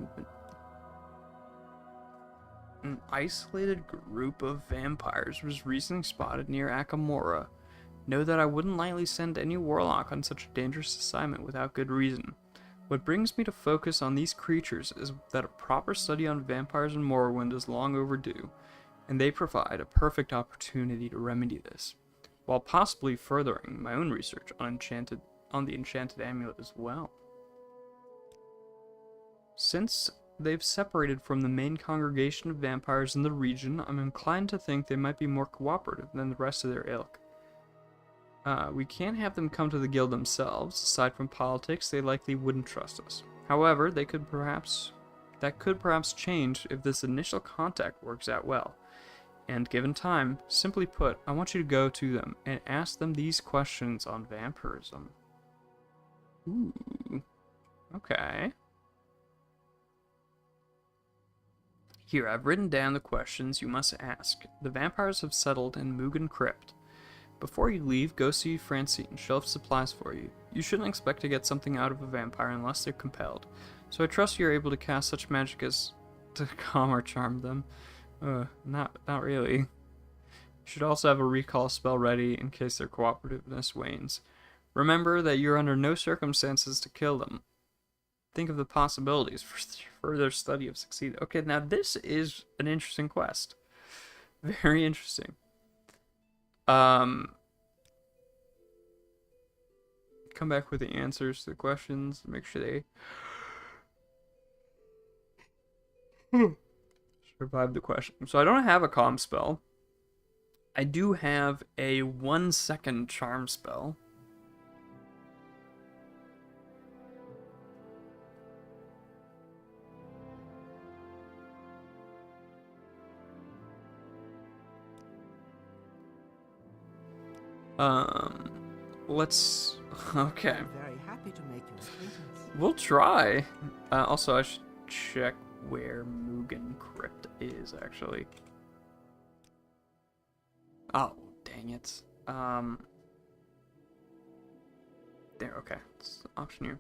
Speaker 1: An isolated group of vampires was recently spotted near Akamora. Know that I wouldn't lightly send any warlock on such a dangerous assignment without good reason. What brings me to focus on these creatures is that a proper study on vampires in Morrowind is long overdue, and they provide a perfect opportunity to remedy this, while possibly furthering my own research on the enchanted amulet as well. Since they've separated from the main congregation of vampires in the region, I'm inclined to think they might be more cooperative than the rest of their ilk. We can't have them come to the guild themselves. Aside from politics, they likely wouldn't trust us. However, that could perhaps change if this initial contact works out well. And given time, simply put, I want you to go to them and ask them these questions on vampirism. Ooh. Okay. Here, I've written down the questions you must ask. The vampires have settled in Mugen Crypt. Before you leave, go see Francine. She'll have supplies for you. You shouldn't expect to get something out of a vampire unless they're compelled. So I trust you're able to cast such magic as to calm or charm them. Not really. You should also have a recall spell ready in case their cooperativeness wanes. Remember that you're under no circumstances to kill them. Think of the possibilities for further study of succeed. Okay, now this is an interesting quest. Very interesting. Come back with the answers to the questions. Make sure they survive the question. So I don't have a calm spell. I do have a 1-second charm spell. Okay.
Speaker 4: I'm very happy to make your acquaintance.
Speaker 1: We'll try. Also, I should check where Mugen Crypt is, actually. Oh, dang it. There, okay. It's an option here.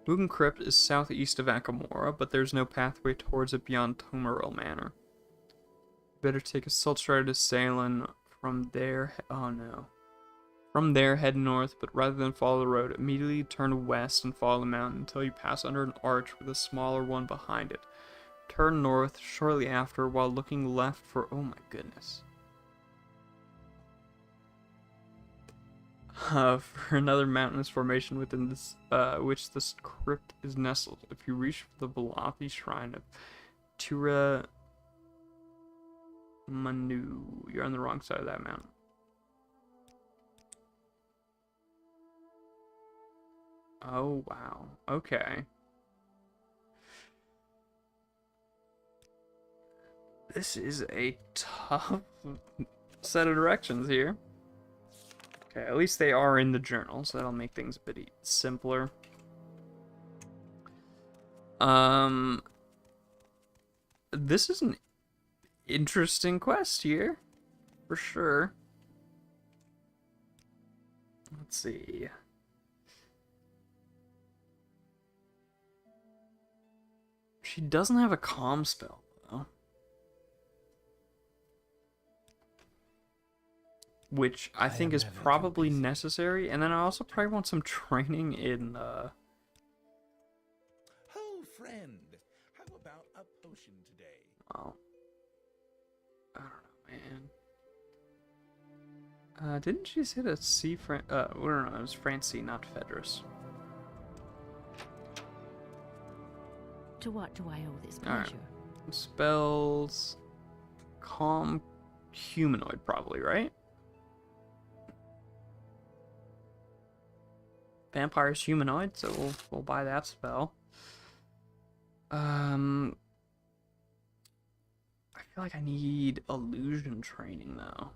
Speaker 1: Mugen Crypt is southeast of Akamora, but there's no pathway towards it beyond Tomaril Manor. Better take a Salt Strider to Salem. From there, oh no. From there, head north, but rather than follow the road, immediately turn west and follow the mountain until you pass under an arch with a smaller one behind it. Turn north shortly after while looking left for... oh my goodness. For another mountainous formation within this, which this crypt is nestled. If you reach the Velothi Shrine of Tura Manu, you're on the wrong side of that mountain. Oh, wow. Okay. This is a tough set of directions here. Okay, at least they are in the journal, so that'll make things a bit simpler. This is an interesting quest here, for sure. Let's see. She doesn't have a calm spell, though. which I
Speaker 5: I
Speaker 1: think
Speaker 5: am
Speaker 1: is
Speaker 5: never too
Speaker 1: probably
Speaker 5: busy.
Speaker 1: necessary. And then I also probably want some training in
Speaker 2: Oh, friend, how about a potion today?
Speaker 1: well, I don't know, man. Didn't she say to see well, no, it was Francie, not Fedris.
Speaker 3: To what do I owe this
Speaker 1: Alright.
Speaker 3: pleasure?
Speaker 1: Spells, calm humanoid, probably, right? Vampire's humanoid, so we'll buy that spell. I feel like I need illusion training though,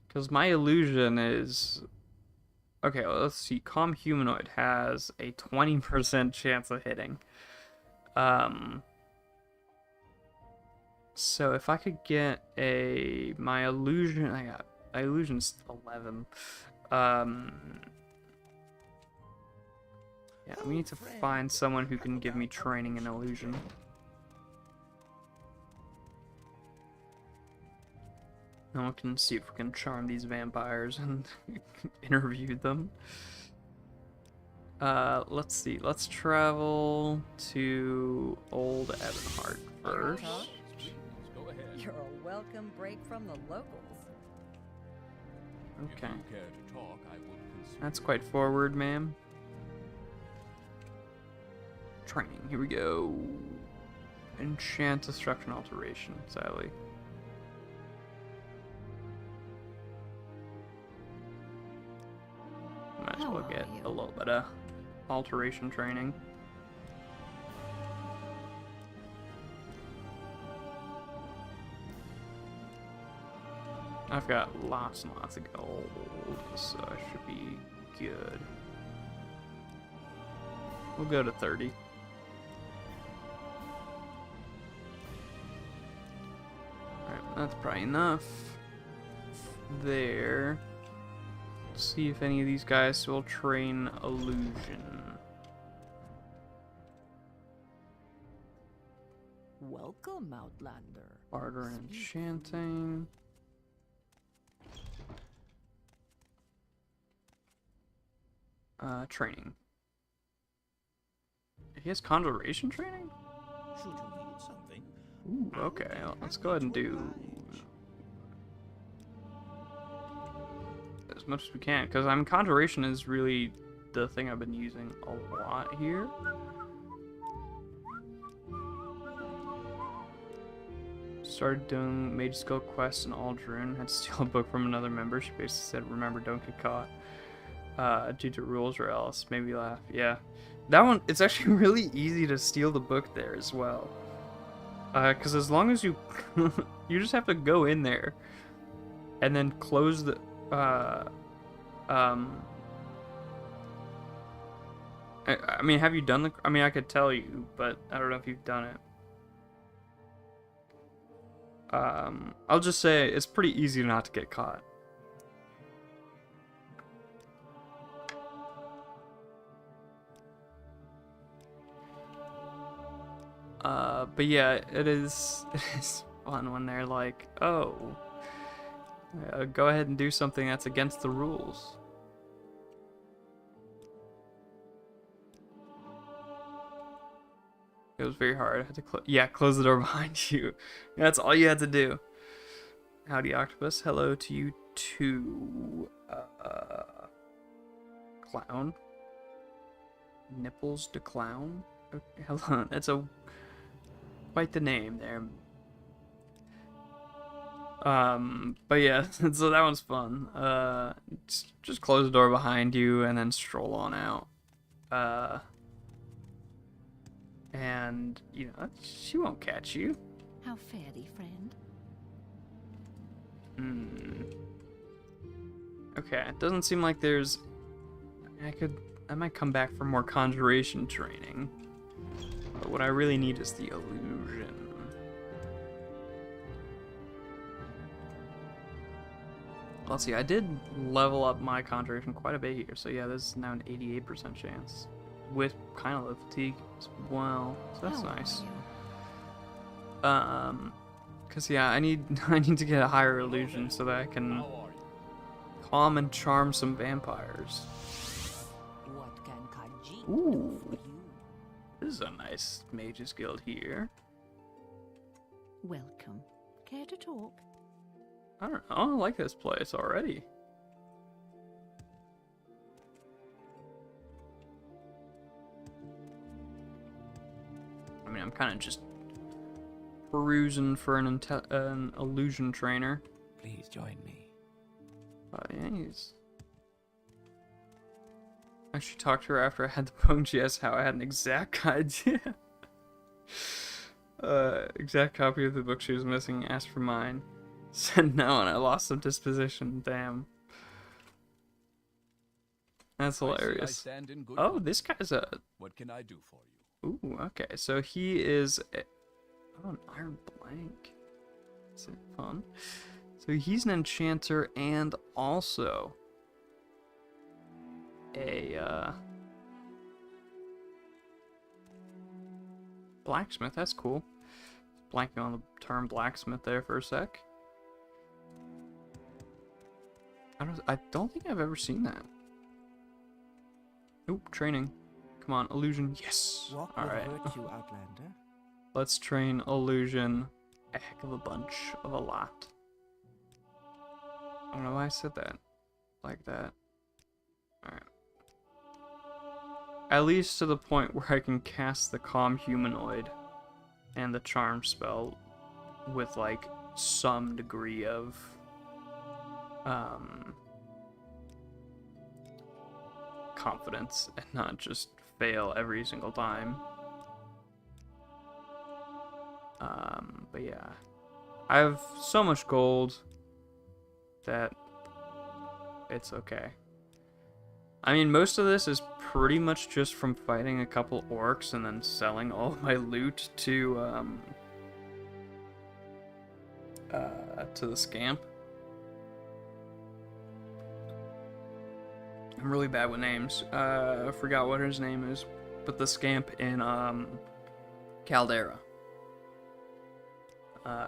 Speaker 1: because my illusion is okay. Well, let's see. Calm humanoid has a 20% chance of hitting. So if I could get my illusion, my illusion's 11. Yeah, we need to find someone who can give me training in illusion. And we can see if we can charm these vampires and interview them. Let's see. Let's travel to Old Ebonheart first.
Speaker 2: Go ahead.
Speaker 6: You're a welcome break from the locals.
Speaker 1: Okay.
Speaker 2: If you care to talk, I would consider.
Speaker 1: That's quite forward, ma'am. Training. Here we go. Enchant, destruction, alteration. Sadly. Might as
Speaker 3: How
Speaker 1: well
Speaker 3: are
Speaker 1: get
Speaker 3: you?
Speaker 1: a little bit of alteration training. I've got lots and lots of gold, so I should be good. We'll go to 30. Alright, that's probably enough. There. See if any of these guys will train illusion.
Speaker 6: Welcome, Outlander.
Speaker 1: Barter and enchanting. Training. He has conjuration training?
Speaker 2: Should you need something?
Speaker 1: Ooh, okay. Well, let's go ahead and do as much as we can, because conjuration is really the thing I've been using a lot here. Started doing Mage Skill quests in Aldrune. Had to steal a book from another member. She basically said, "Remember, don't get caught. Due to rules or else." Made me laugh. Yeah, that one. It's actually really easy to steal the book there as well. Because as long as you you just have to go in there and then close the I mean, have you done the? I mean, I could tell you, but I don't know if you've done it. I'll just say it's pretty easy not to get caught. But yeah, it is fun when they're like, oh, go ahead and do something that's against the rules. It was very hard. I had to close the door behind you. That's all you had to do. Howdy, Octopus. Hello to you too. Clown. Nipples to clown. Okay, hello. That's quite the name there. But yeah, so that one's fun. Just close the door behind you and then stroll on out. And, you know, she won't catch you.
Speaker 3: How fare thee, friend?
Speaker 1: Okay, it doesn't seem like there's... I might come back for more conjuration training. But what I really need is the illusion. Let's see, I did level up my conjuration quite a bit here. So yeah, this is now an 88% chance. With kind of low fatigue as well. So that's
Speaker 3: How are
Speaker 1: nice.
Speaker 3: you?
Speaker 1: Cause yeah, I need I need to get a higher illusion so that I can calm and charm some vampires.
Speaker 6: What can Khajiit do
Speaker 1: Ooh.
Speaker 6: for you?
Speaker 1: This is a nice mages guild here.
Speaker 3: Welcome. Care to talk?
Speaker 1: I don't know, I like this place already. I mean, I'm kind of just perusing for an illusion trainer.
Speaker 5: Please join me.
Speaker 1: Yeah, he's... I actually talked to her after I had the bone. She asked how I had an exact idea. Exact copy of the book she was missing. Asked for mine. Said no, and I lost some disposition. Damn. That's hilarious.
Speaker 7: stand in good
Speaker 1: Oh,
Speaker 7: company.
Speaker 1: this guy's a...
Speaker 7: What can I do for you?
Speaker 1: Ooh, okay. So he is... Oh, an iron blank. That's fun. So he's an enchanter and also a blacksmith. That's cool. Blanking on the term blacksmith there for a sec. I don't think I've ever seen that. Oop, training. Come on, illusion. Yes.
Speaker 4: Walk
Speaker 1: All
Speaker 4: with
Speaker 1: right.
Speaker 4: virtue, Outlander.
Speaker 1: Let's train illusion a heck of a bunch of a lot. I don't know why I said that like that. Alright. At least to the point where I can cast the calm humanoid and the charm spell with like some degree of confidence and not just fail every single time. But yeah, I have so much gold that it's okay. I mean, most of this is pretty much just from fighting a couple orcs and then selling all my loot to the scamp. I'm really bad with names. I forgot what his name is, but the scamp in Caldera.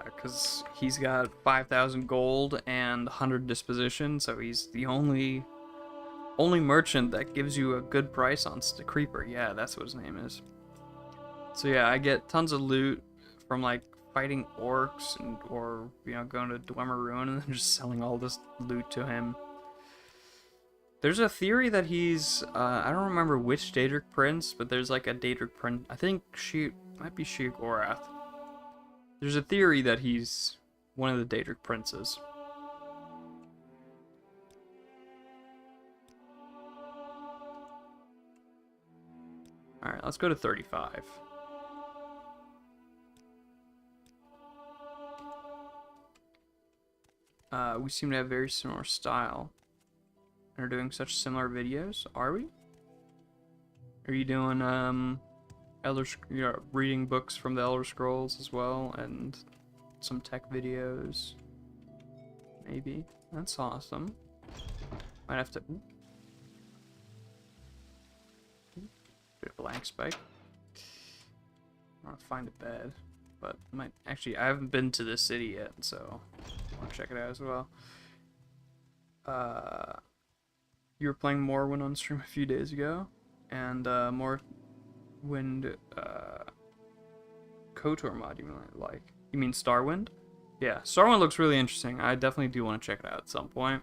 Speaker 1: Because he's got 5,000 gold and 100 disposition, so he's the only merchant that gives you a good price on Creeper. Yeah, that's what his name is. So yeah, I get tons of loot from like fighting orcs or going to Dwemer Ruin and then just selling all this loot to him. There's a theory that he's I don't remember which Daedric prince, but there's like a Daedric prince. I think she might be Sheogorath. There's a theory that he's one of the Daedric princes. Alright, let's go to 35. We seem to have very similar style. And are doing such similar videos, are we? Are you doing, reading books from the Elder Scrolls as well, and some tech videos? Maybe. That's awesome. Might have to... Bit of blank spike. I want to find a bed, but might actually I haven't been to this city yet, so I want to check it out as well. You were playing Morrowind on stream a few days ago, and Morrowind KOTOR mod you might like. You mean Starwind? Yeah, Starwind looks really interesting. I definitely do want to check it out at some point.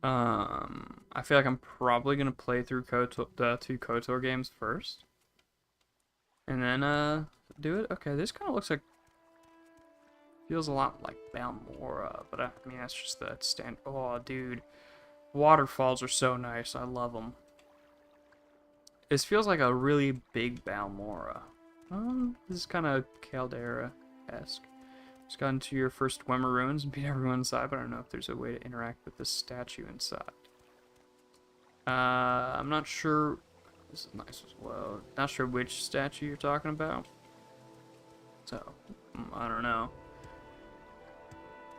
Speaker 1: I feel like I'm probably gonna play through the 2 KOTOR games first, and then do it. Okay, this kind of looks like feels a lot like Balmora, but I mean that's just the stand. Oh, dude, waterfalls are so nice. I love them. This feels like a really big Balmora. This is kind of Caldera-esque. Just got into your first Dwemer Ruins and beat everyone inside, but I don't know if there's a way to interact with this statue inside. I'm not sure. This is nice as well. Not sure which statue you're talking about. So, I don't know.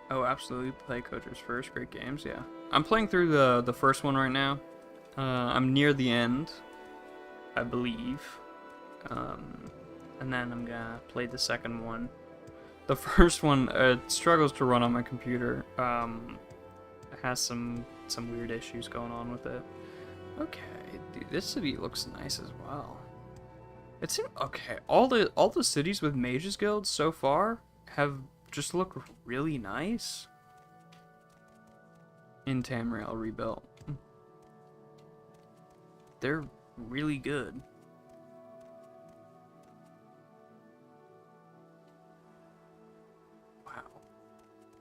Speaker 1: Oh, absolutely. Play KOTOR's first. Great games, yeah. I'm playing through the first one right now. I'm near the end, I believe. And then I'm gonna play the second one. The first one struggles to run on my computer. It has some weird issues going on with it. Okay, dude, this city looks nice as well. It seems okay. All the cities with Mages Guilds so far have just looked really nice in Tamriel Rebuilt. They're really good. Wow.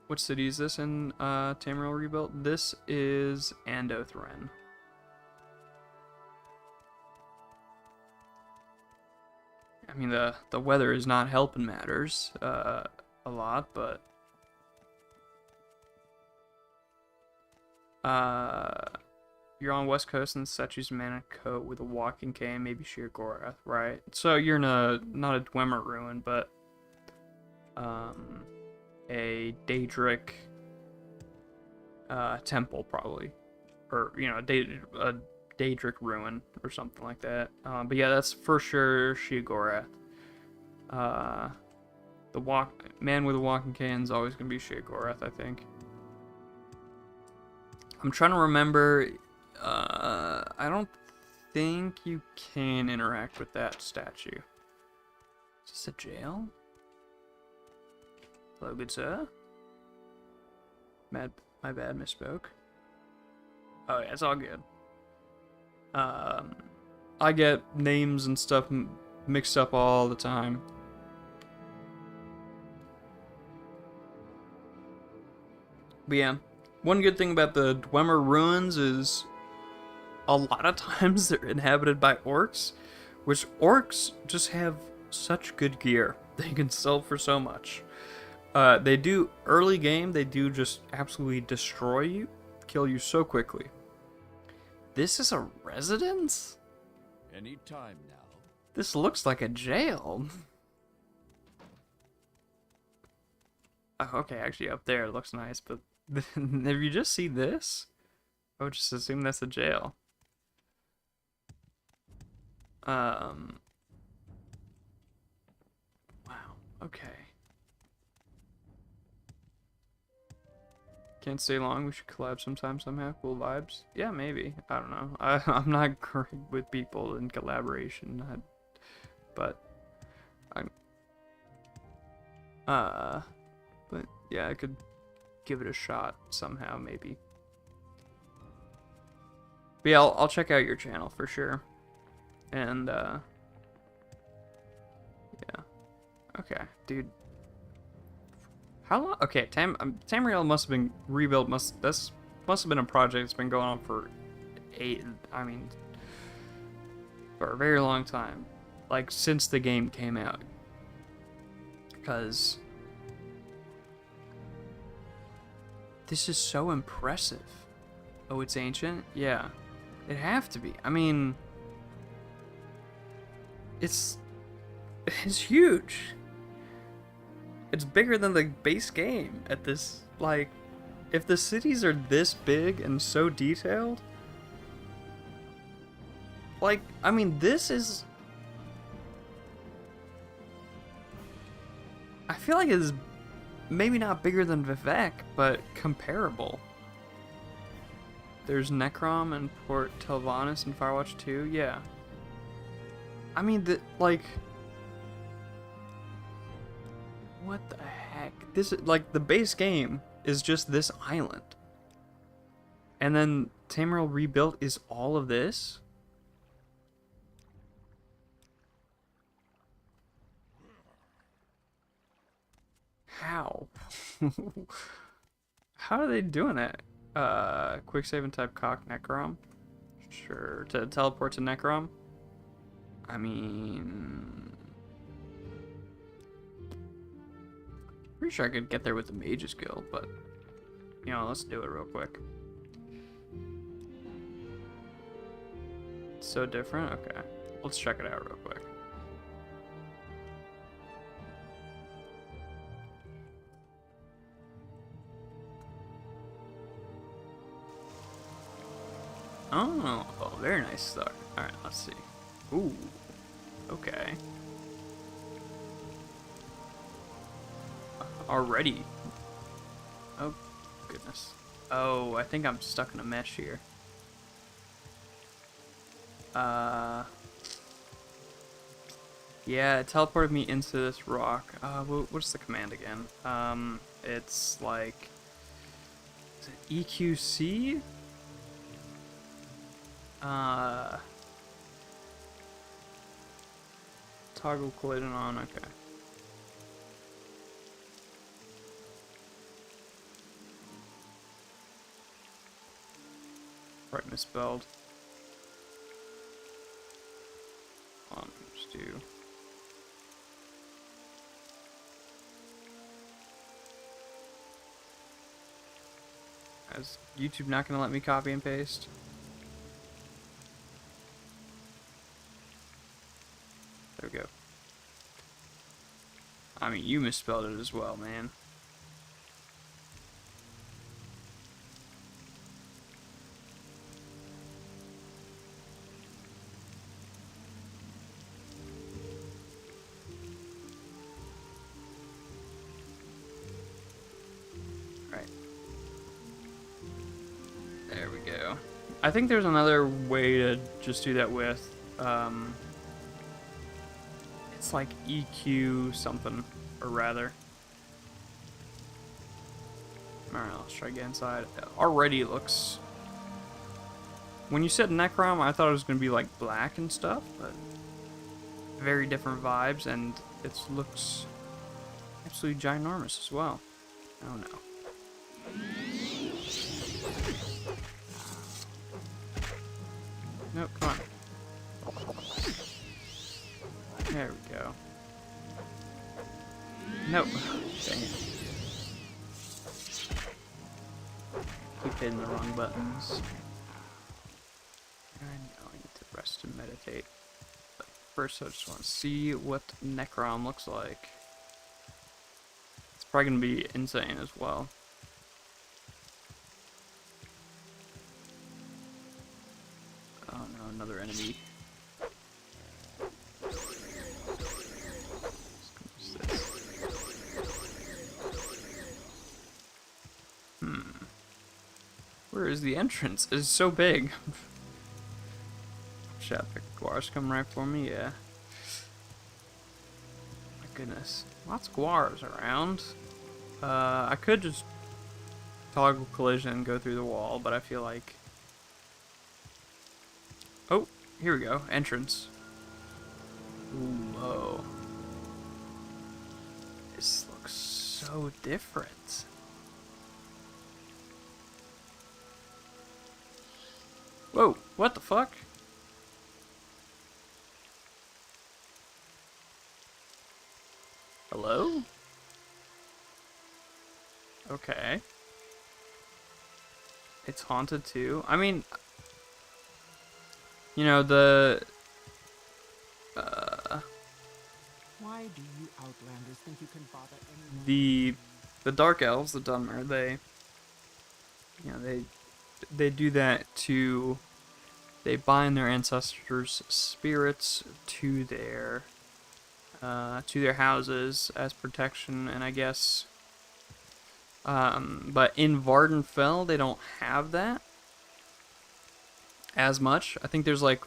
Speaker 1: What city is this in Tamriel Rebuilt? This is Andothran. I mean, the weather is not helping matters a lot, but you're on West Coast and Sechu's mana coat with a walking cane, maybe Sheer Gorath, right? So you're in not a Dwemer ruin, but a Daedric temple probably, or you know, a Daedric ruin or something like that. But yeah, that's for sure Sheer Gorath. The man with the walking cane is always gonna be Sheer Gorath, I think. I'm trying to remember. I don't think you can interact with that statue. Is this a jail? Hello, good sir. My bad, misspoke. Oh yeah, it's all good. I get names and stuff mixed up all the time. But yeah, one good thing about the Dwemer ruins is a lot of times they're inhabited by orcs, which orcs just have such good gear. They can sell for so much. They do, early game, they do just absolutely destroy you, kill you so quickly. This is a residence?
Speaker 7: Any time now.
Speaker 1: This looks like a jail. Oh, okay, actually up there it looks nice, but if you just see this, I would just assume that's a jail. Wow, okay. Can't stay long, we should collab sometime somehow. Cool vibes. Yeah, maybe. I don't know. I'm not great with people in collaboration, but yeah, I could give it a shot somehow, maybe. But yeah, I'll check out your channel for sure. And yeah. Okay, dude. How long? Okay, Tamriel must have been rebuilt. This must have been a project that's been going on for for a very long time, like since the game came out. Because this is so impressive. Oh, it's ancient? Yeah, it'd have to be. I mean, it's huge. It's bigger than the base game at this, like, if the cities are this big and so detailed, like, I mean, this is, I feel like it's maybe not bigger than Vivek, but comparable. There's Necrom and Port Telvanus in Firewatch 2, yeah. I mean, like, what the heck? This is like the base game is just this island. And then Tamriel Rebuilt is all of this? How? How are they doing it? Quick save and type cock Necrom? Sure. To teleport to Necrom? I mean, pretty sure I could get there with the Mage's Guild, but you know, let's do it real quick. It's so different? Okay. Let's check it out real quick. Oh, very nice start. Alright, let's see. Ooh. Okay. Already. Oh, goodness. Oh, I think I'm stuck in a mesh here. Yeah, it teleported me into this rock. What's the command again? It's like... Is it EQC? Toggle collision on, okay. Right, misspelled. Just do... Is YouTube not gonna let me copy and paste? There we go. I mean, you misspelled it as well, man. Right. There we go. I think there's another way to just do that with, it's like EQ something, or rather. Alright, let's try to get inside. Already it looks... When you said Necrom, I thought it was going to be like black and stuff, but very different vibes, and it looks absolutely ginormous as well. Oh no. Nope, come on. There we go. Nope. Dang it. Keep hitting the wrong buttons. I know I need to rest and meditate. But first I just want to see what Necrom looks like. It's probably going to be insane as well. Oh no, another enemy. Where is the entrance? It's so big. Shit, the guars come right for me, yeah. My goodness. Lots of guars around. I could just toggle collision and go through the wall, but I feel like... Oh, here we go. Entrance. Ooh, whoa. This looks so different. Whoa, what the fuck? Hello? Okay. It's haunted too. I mean, you know, the...
Speaker 4: Why do you Outlanders think you can bother anyone?
Speaker 1: The Dark Elves, the Dunmer, they... You know, they do that to... They bind their ancestors' spirits to their houses as protection, and I guess... but in Vardenfell, they don't have that as much. I think there's like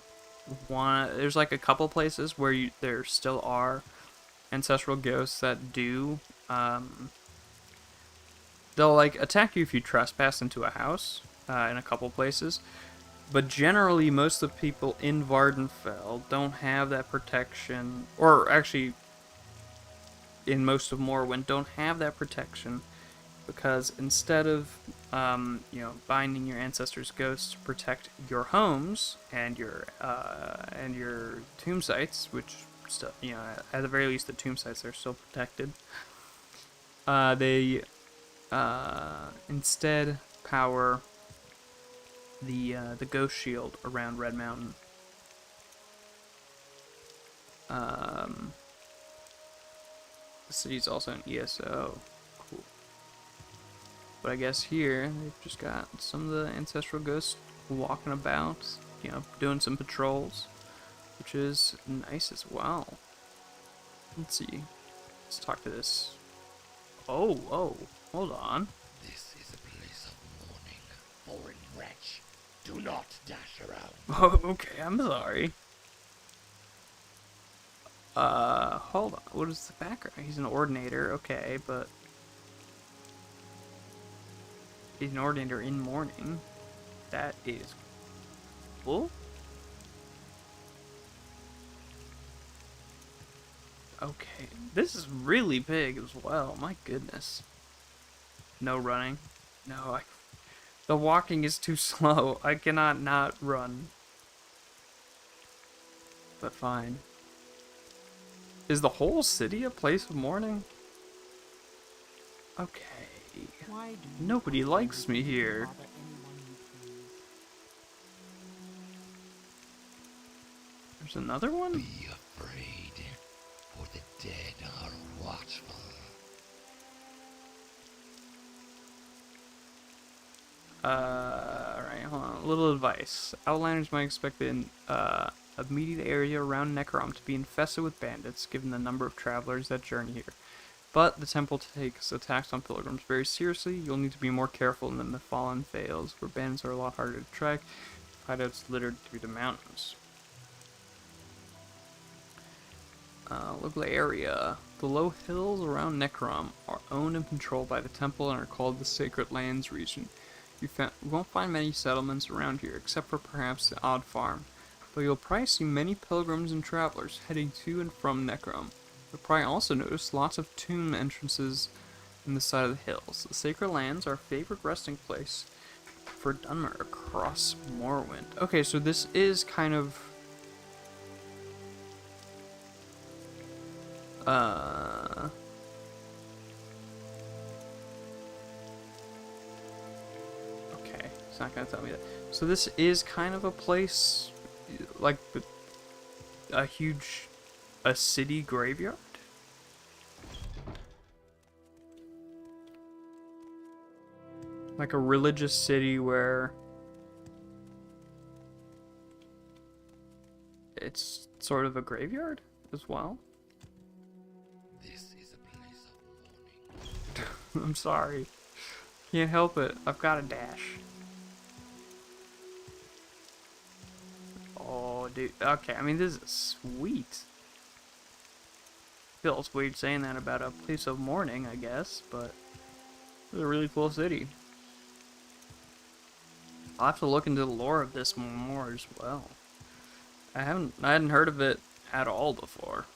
Speaker 1: a couple places where there still are ancestral ghosts that do. They'll like attack you if you trespass into a house in a couple places, but generally most of the people in Vardenfell don't have that protection, or actually in most of Morrowind don't have that protection. Because instead of, you know, binding your ancestors' ghosts to protect your homes and your tomb sites, which still, you know, at the very least the tomb sites are still protected, they instead power the ghost shield around Red Mountain. The city's also an ESO. But I guess here, they've just got some of the ancestral ghosts walking about, you know, doing some patrols, which is nice as well. Let's see. Let's talk to this Oh, hold on.
Speaker 2: This is a place of mourning. Foreign wretch, do not dash around.
Speaker 1: Oh, okay, I'm sorry. Hold on. What is the background? He's an ordinator, okay, but he's an ordinator in mourning. That is cool. Okay, this is really big as well. My goodness. No running. No, the walking is too slow. I cannot not run. But fine. Is the whole city a place of mourning? Okay.
Speaker 4: Why do you
Speaker 1: Nobody likes
Speaker 4: outlanders
Speaker 1: me
Speaker 4: think you can
Speaker 1: here.
Speaker 4: bother anyone you please?
Speaker 1: There's another one?
Speaker 2: Be afraid, for the dead are watchful.
Speaker 1: Alright, hold on. A little advice. Outlanders might expect the immediate area around Necrom to be infested with bandits, given the number of travelers that journey here. But the temple takes attacks on pilgrims very seriously. You'll need to be more careful than the Fallen Vales, where bandits are a lot harder to track. Hideouts littered through the mountains. Lovely area. The low hills around Necrom are owned and controlled by the temple and are called the Sacred Lands region. You won't find many settlements around here, except for perhaps the odd farm, but you'll probably see many pilgrims and travelers heading to and from Necrom. You'll probably also notice lots of tomb entrances in the side of the hills. The Sacred Lands are a favorite resting place for Dunmer across Morrowind. Okay, so this is kind of okay, it's not gonna tell me that. So this is kind of a place, like a city graveyard? Like a religious city where it's sort of a graveyard as well?
Speaker 2: This is a place of mourning.
Speaker 1: I'm sorry. Can't help it. I've got a dash. Oh, dude. Okay, I mean, this is sweet. Feels weird saying that about a place of mourning, I guess, but it's a really cool city. I'll have to look into the lore of this more as well. I hadn't heard of it at all before.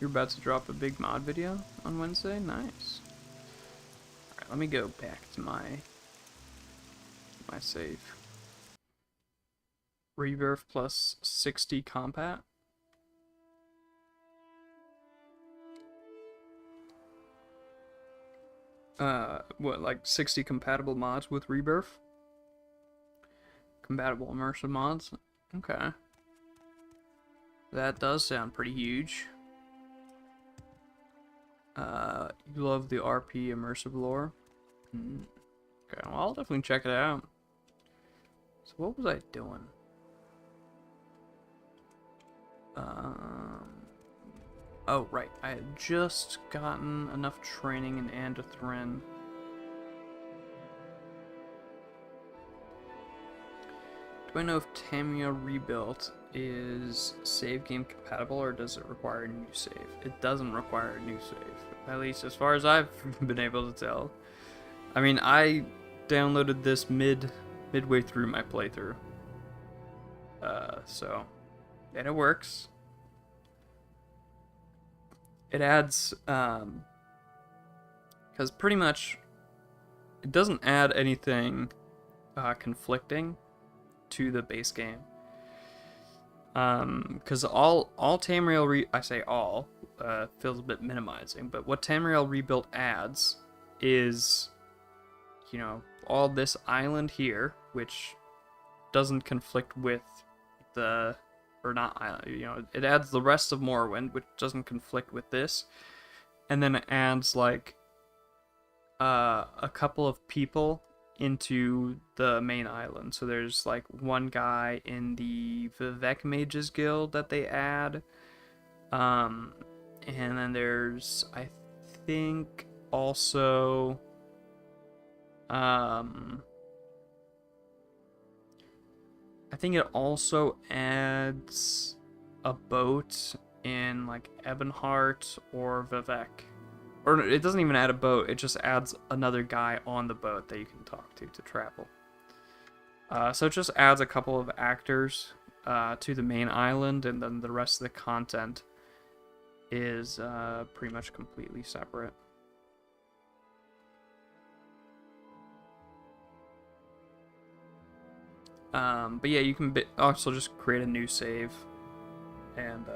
Speaker 1: You're about to drop a big mod video on Wednesday? Nice. Alright, let me go back to my save. Rebirth plus 60 combat. What, like 60 compatible mods with Rebirth? Compatible immersive mods? Okay. That does sound pretty huge. You love the RP immersive lore? Okay, well, I'll definitely check it out. So what was I doing? Oh, right. I had just gotten enough training in Andathrin. Do I know if Tamriel Rebuilt is save game compatible, or does it require a new save? It doesn't require a new save, at least as far as I've been able to tell. I mean, I downloaded this midway through my playthrough, so and it works. It adds, because pretty much it doesn't add anything conflicting to the base game. Because all Tamriel I say all, feels a bit minimizing, but what Tamriel Rebuilt adds is, you know, all this island here, which doesn't conflict with the, or not island, you know, it adds the rest of Morrowind, which doesn't conflict with this, and then it adds, like, a couple of people into the main island. So there's like one guy in the Vivek Mages Guild that they add. And then there's, I think, also I think it also adds a boat in like Ebonheart or Vivek. Or it doesn't even add a boat, it just adds another guy on the boat that you can talk to travel. So it just adds a couple of actors to the main island, and then the rest of the content is pretty much completely separate. But yeah, you can also just create a new save and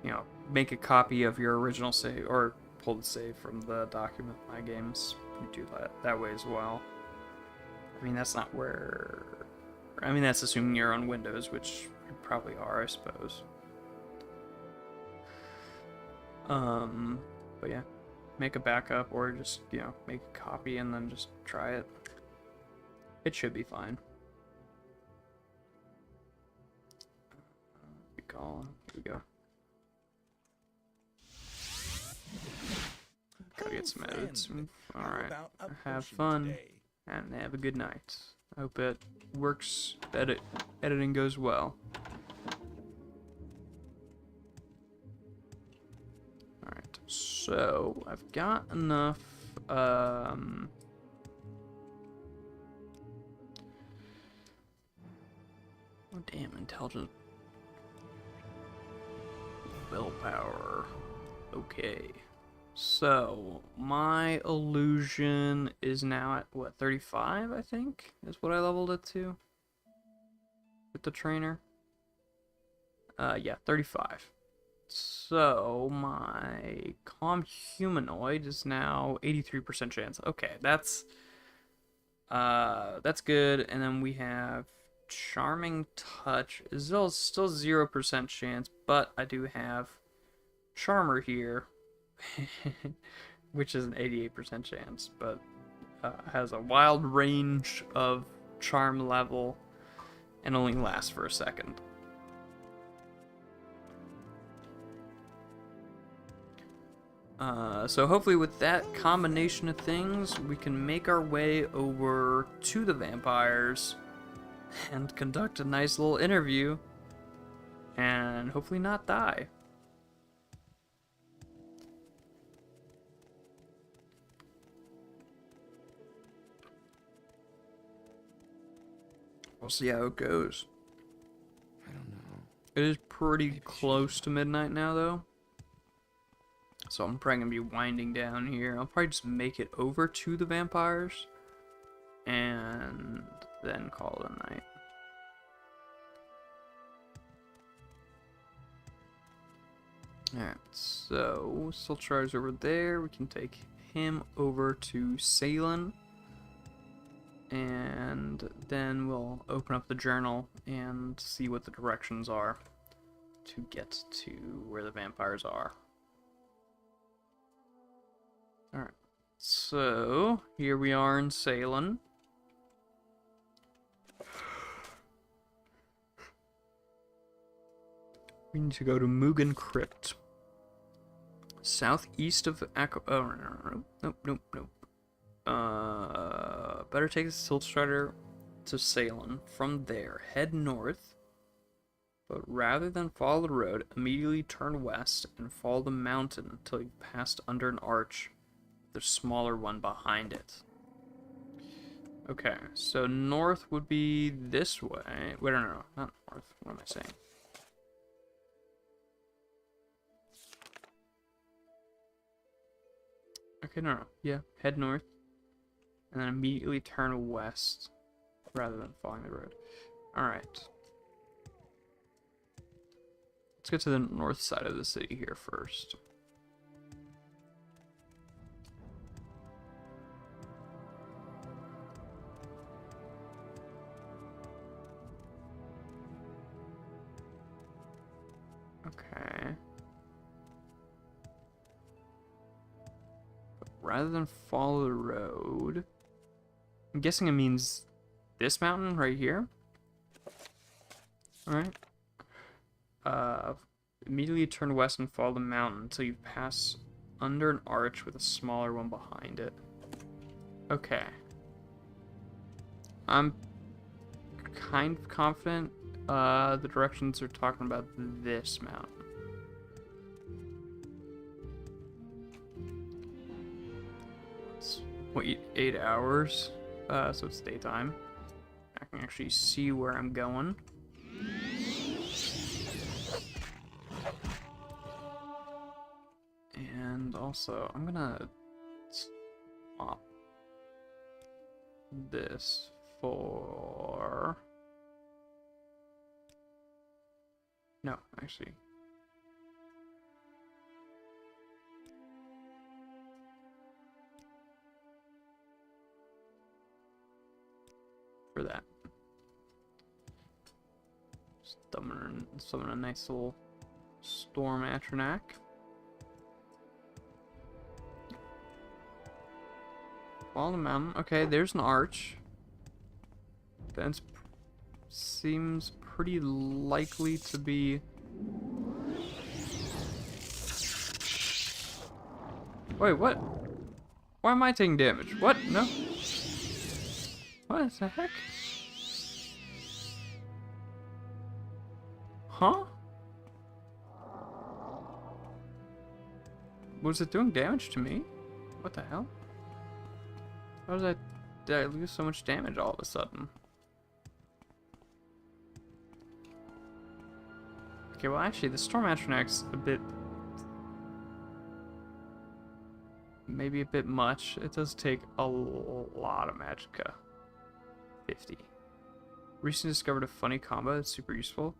Speaker 1: you know, make a copy of your original save, or pull the save from the document My Games. You do that way as well. I mean, that's not where... I mean, that's assuming you're on Windows, which you probably are, I suppose. But yeah, make a backup, or just, you know, make a copy and then just try it. It should be fine. Here we go. Gotta get some edits. Alright. Have fun and have a good night. I hope it works. Editing goes well. Alright, so I've got enough oh damn, intelligence. Willpower. Okay. So, my illusion is now at, what, 35, I think? Is what I leveled it to? With the trainer? Yeah, 35. So, my calm humanoid is now 83% chance. Okay, that's good. And then we have charming touch. Is still 0% chance, but I do have charmer here. Which is an 88% chance, but has a wild range of charm level and only lasts for a second. So hopefully with that combination of things, we can make our way over to the vampires and conduct a nice little interview and hopefully not die. We'll see how it goes.
Speaker 5: I don't know.
Speaker 1: It is pretty close to midnight now, though. So I'm probably going to be winding down here. I'll probably just make it over to the vampires. And then call it a night. Alright, so Silchar's over there. We can take him over to Salem. And then we'll open up the journal and see what the directions are to get to where the vampires are. Alright, so here we are in Salem. We need to go to Mugen Crypt. Southeast of Echo. Oh, nope. Better take the Silt Strider to Salem. From there, head north. But rather than follow the road, immediately turn west and follow the mountain until you've passed under an arch. The smaller one behind it. Okay, so north would be this way. Wait, no, not north. What am I saying? Okay, no. Yeah, head north. And then immediately turn west rather than following the road. Alright. Let's get to the north side of the city here first. Okay. rather than follow the road, I'm guessing it means this mountain right here. Alright. Immediately turn west and follow the mountain until you pass under an arch with a smaller one behind it. Okay. I'm kind of confident the directions are talking about this mountain. It's wait 8 hours, so it's daytime. I can actually see where I'm going. And also, I'm gonna swap this for... No, actually. For that. Summon a nice little storm Atronac. Follow the mountain. Okay, there's an arch. That seems pretty likely to be... Wait, what? Why am I taking damage? What? No? What the heck? Huh? Was it doing damage to me? What the hell? How did I lose so much damage all of a sudden? Okay, well actually the Storm Atronach's a bit... maybe a bit much. It does take a lot of magicka. 50. Recently discovered a funny combo that's super useful.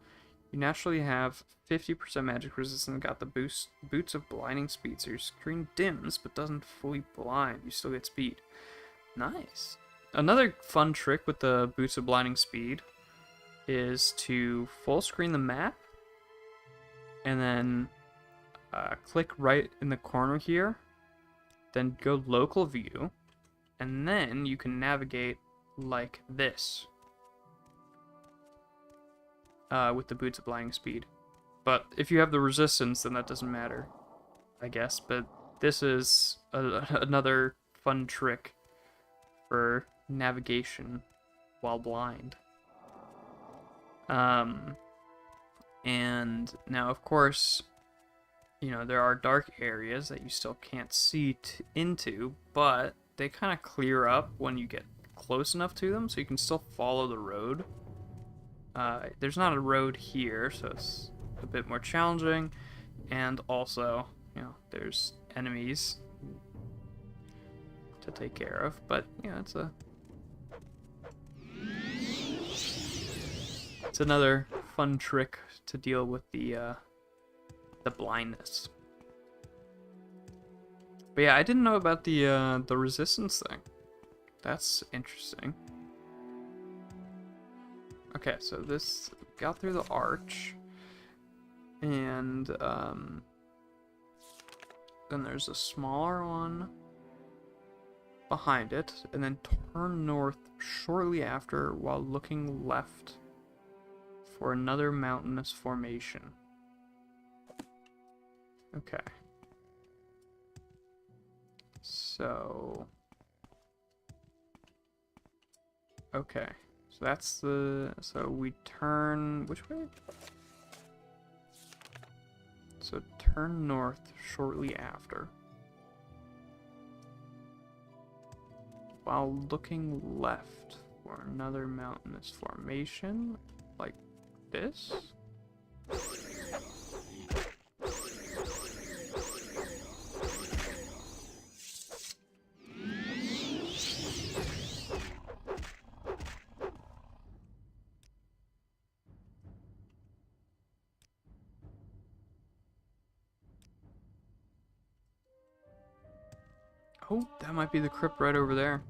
Speaker 1: You naturally have 50% magic resistance and got the boots of blinding speed, so your screen dims but doesn't fully blind. You still get speed. Nice. Another fun trick with the boots of blinding speed is to full screen the map and then click right in the corner here, then go local view, and then you can navigate like this with the boots of blinding speed. But if you have the resistance, then that doesn't matter, I guess. But this is another fun trick for navigation while blind. And now, of course, you know, there are dark areas that you still can't see into, but they kind of clear up when you get close enough to them, so you can still follow the road. There's not a road here, so it's a bit more challenging, and also, you know, there's enemies to take care of, but, you know, it's another fun trick to deal with the blindness. But yeah, I didn't know about the resistance thing. That's interesting. Okay, so this got through the arch, and then there's a smaller one behind it, and then turn north shortly after while looking left for another mountainous formation. Okay. So... okay. So that's the... so we turn... which way? So turn north shortly after, while looking left for another mountainous formation, like this. Oh, that might be the crypt right over there.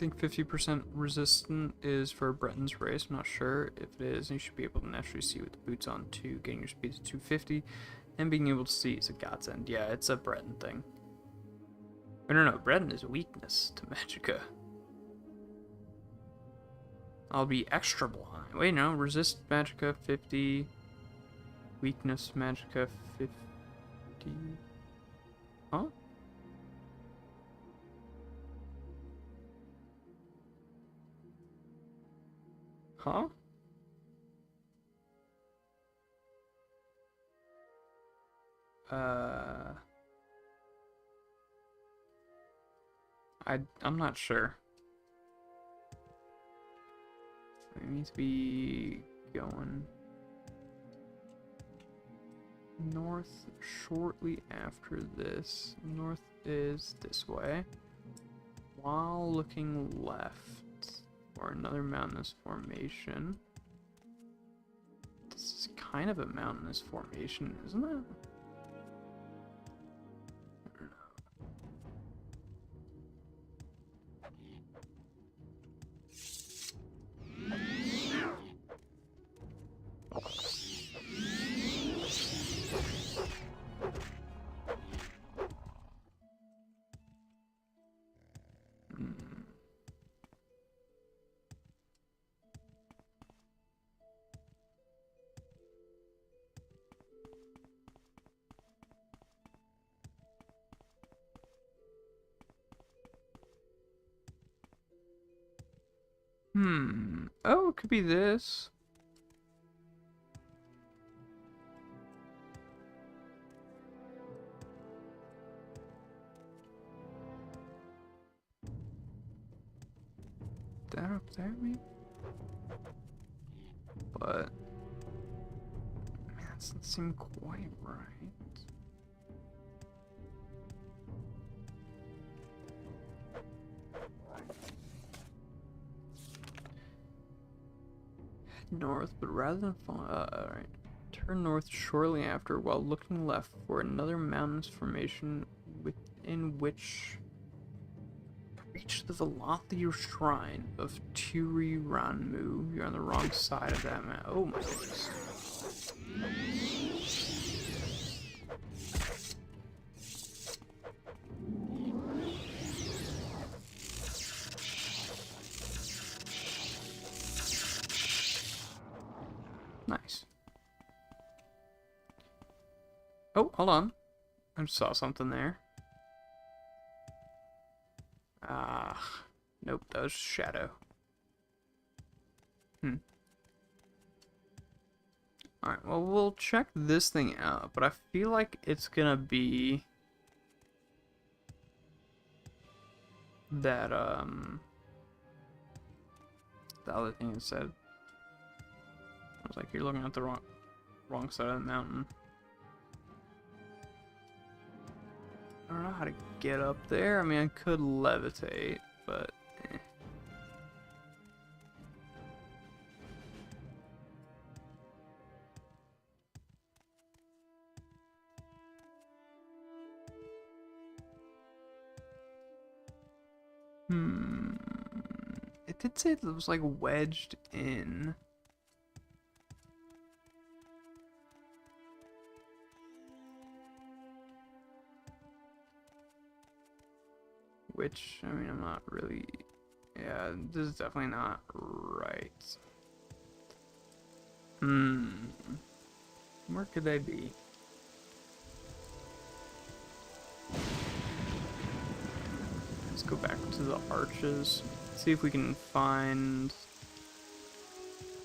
Speaker 1: think 50% resistant is for Breton's race. I'm not sure if it is. You should be able to naturally see with the boots on too. Getting your speed to 250 and being able to see is a godsend. Yeah, it's a Breton thing. I don't know. Breton is a weakness to Magicka. I'll be extra blind. Wait, no. Resist Magicka 50. Weakness Magicka 50. Huh? Huh? I'm not sure. I need to be going north shortly after this. North is this way. While looking left for another mountainous formation. This is kind of a mountainous formation, isn't it? Oh, it could be this. That up there, maybe? But that doesn't seem quite right. North, but rather than alright. Turn north shortly after while looking left for another mountainous formation within which reach the Velothir Shrine of Turi Ranmu. You're on the wrong side of that map. Oh my goodness. Nice. Oh, hold on. I just saw something there. Ah, nope, that was shadow. Alright, well, we'll check this thing out, but I feel like it's gonna be that, the other thing it said. I was like, you're looking at the wrong side of the mountain. I don't know how to get up there. I mean, I could levitate, but eh. It did say that it was like wedged in. Which, I mean, I'm not really... Yeah, this is definitely not right. Where could they be? Let's go back to the arches. See if we can find...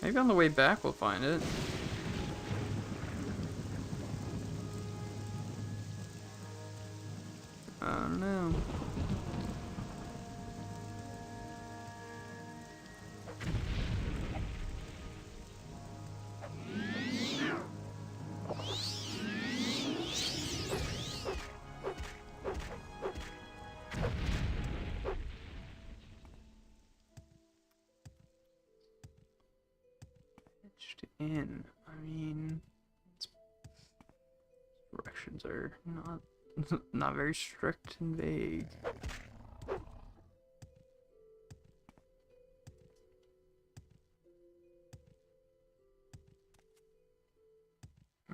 Speaker 1: Maybe on the way back we'll find it. I don't know. In. I mean, directions are not very strict and vague.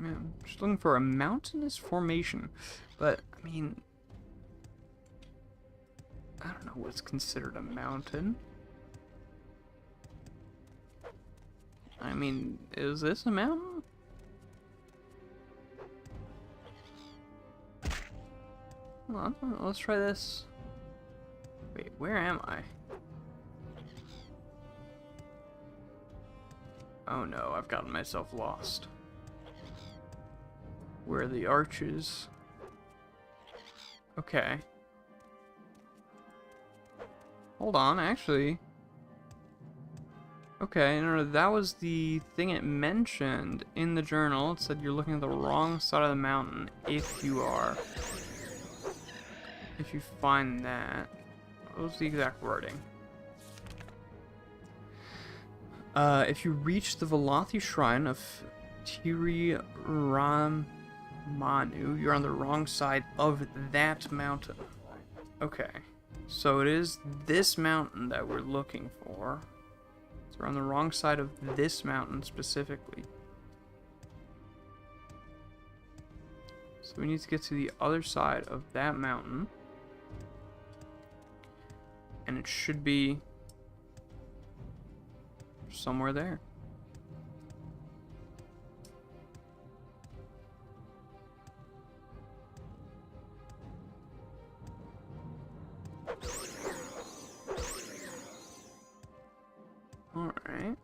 Speaker 1: mean, I'm just looking for a mountainous formation. But, I mean... I don't know what's considered a mountain. I mean, is this a mountain? Hold on, let's try this. Wait, where am I? Oh no, I've gotten myself lost. Where are the arches? Okay. Hold on, actually. Okay, no, that was the thing it mentioned in the journal. It said you're looking at the wrong side of the mountain if you are. If you find that. What was the exact wording? If you reach the Velothi Shrine of Tiri Ramanu, you're on the wrong side of that mountain. Okay. So it is this mountain that we're looking for. So we're on the wrong side of this mountain specifically. So we need to get to the other side of that mountain. And it should be somewhere there. Alright.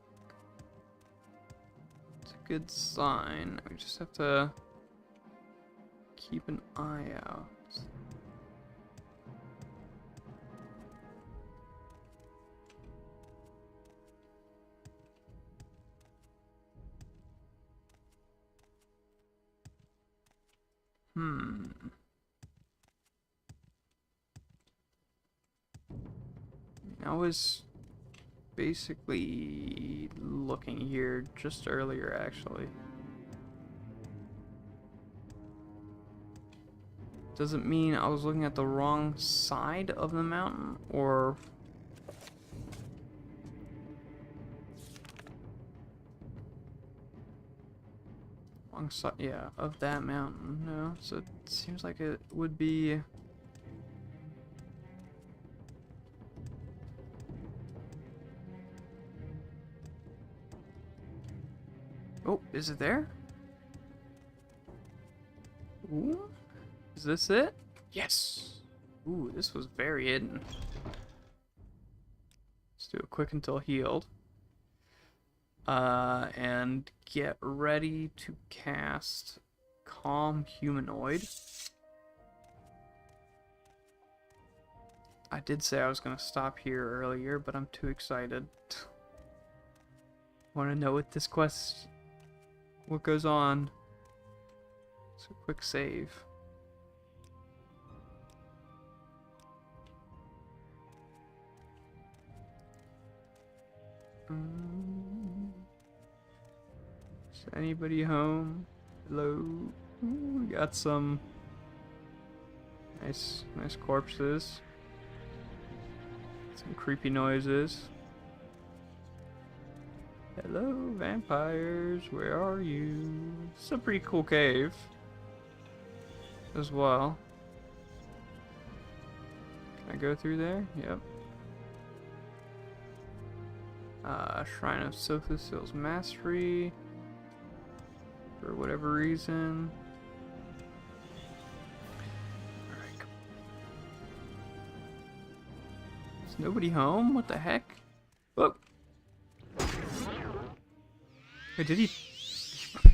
Speaker 1: It's a good sign. We just have to keep an eye out. I was basically looking here just earlier, actually. Does it mean I was looking at the wrong side of the mountain, or... wrong side, yeah, of that mountain, no? So it seems like it would be... Oh, is it there? Ooh. Is this it? Yes! Ooh, this was very hidden. Let's do it quick until healed. And get ready to cast Calm Humanoid. I did say I was going to stop here earlier, but I'm too excited. Want to know what this quest... what goes on. So quick save. Is anybody home? Hello? Ooh, we got some nice corpses. Some creepy noises. Hello, vampires. Where are you? It's a pretty cool cave as well. Can I go through there? Yep. Shrine of Sothis Mastery. For whatever reason. Alright. Is nobody home? What the heck? Oh! Wait, did he...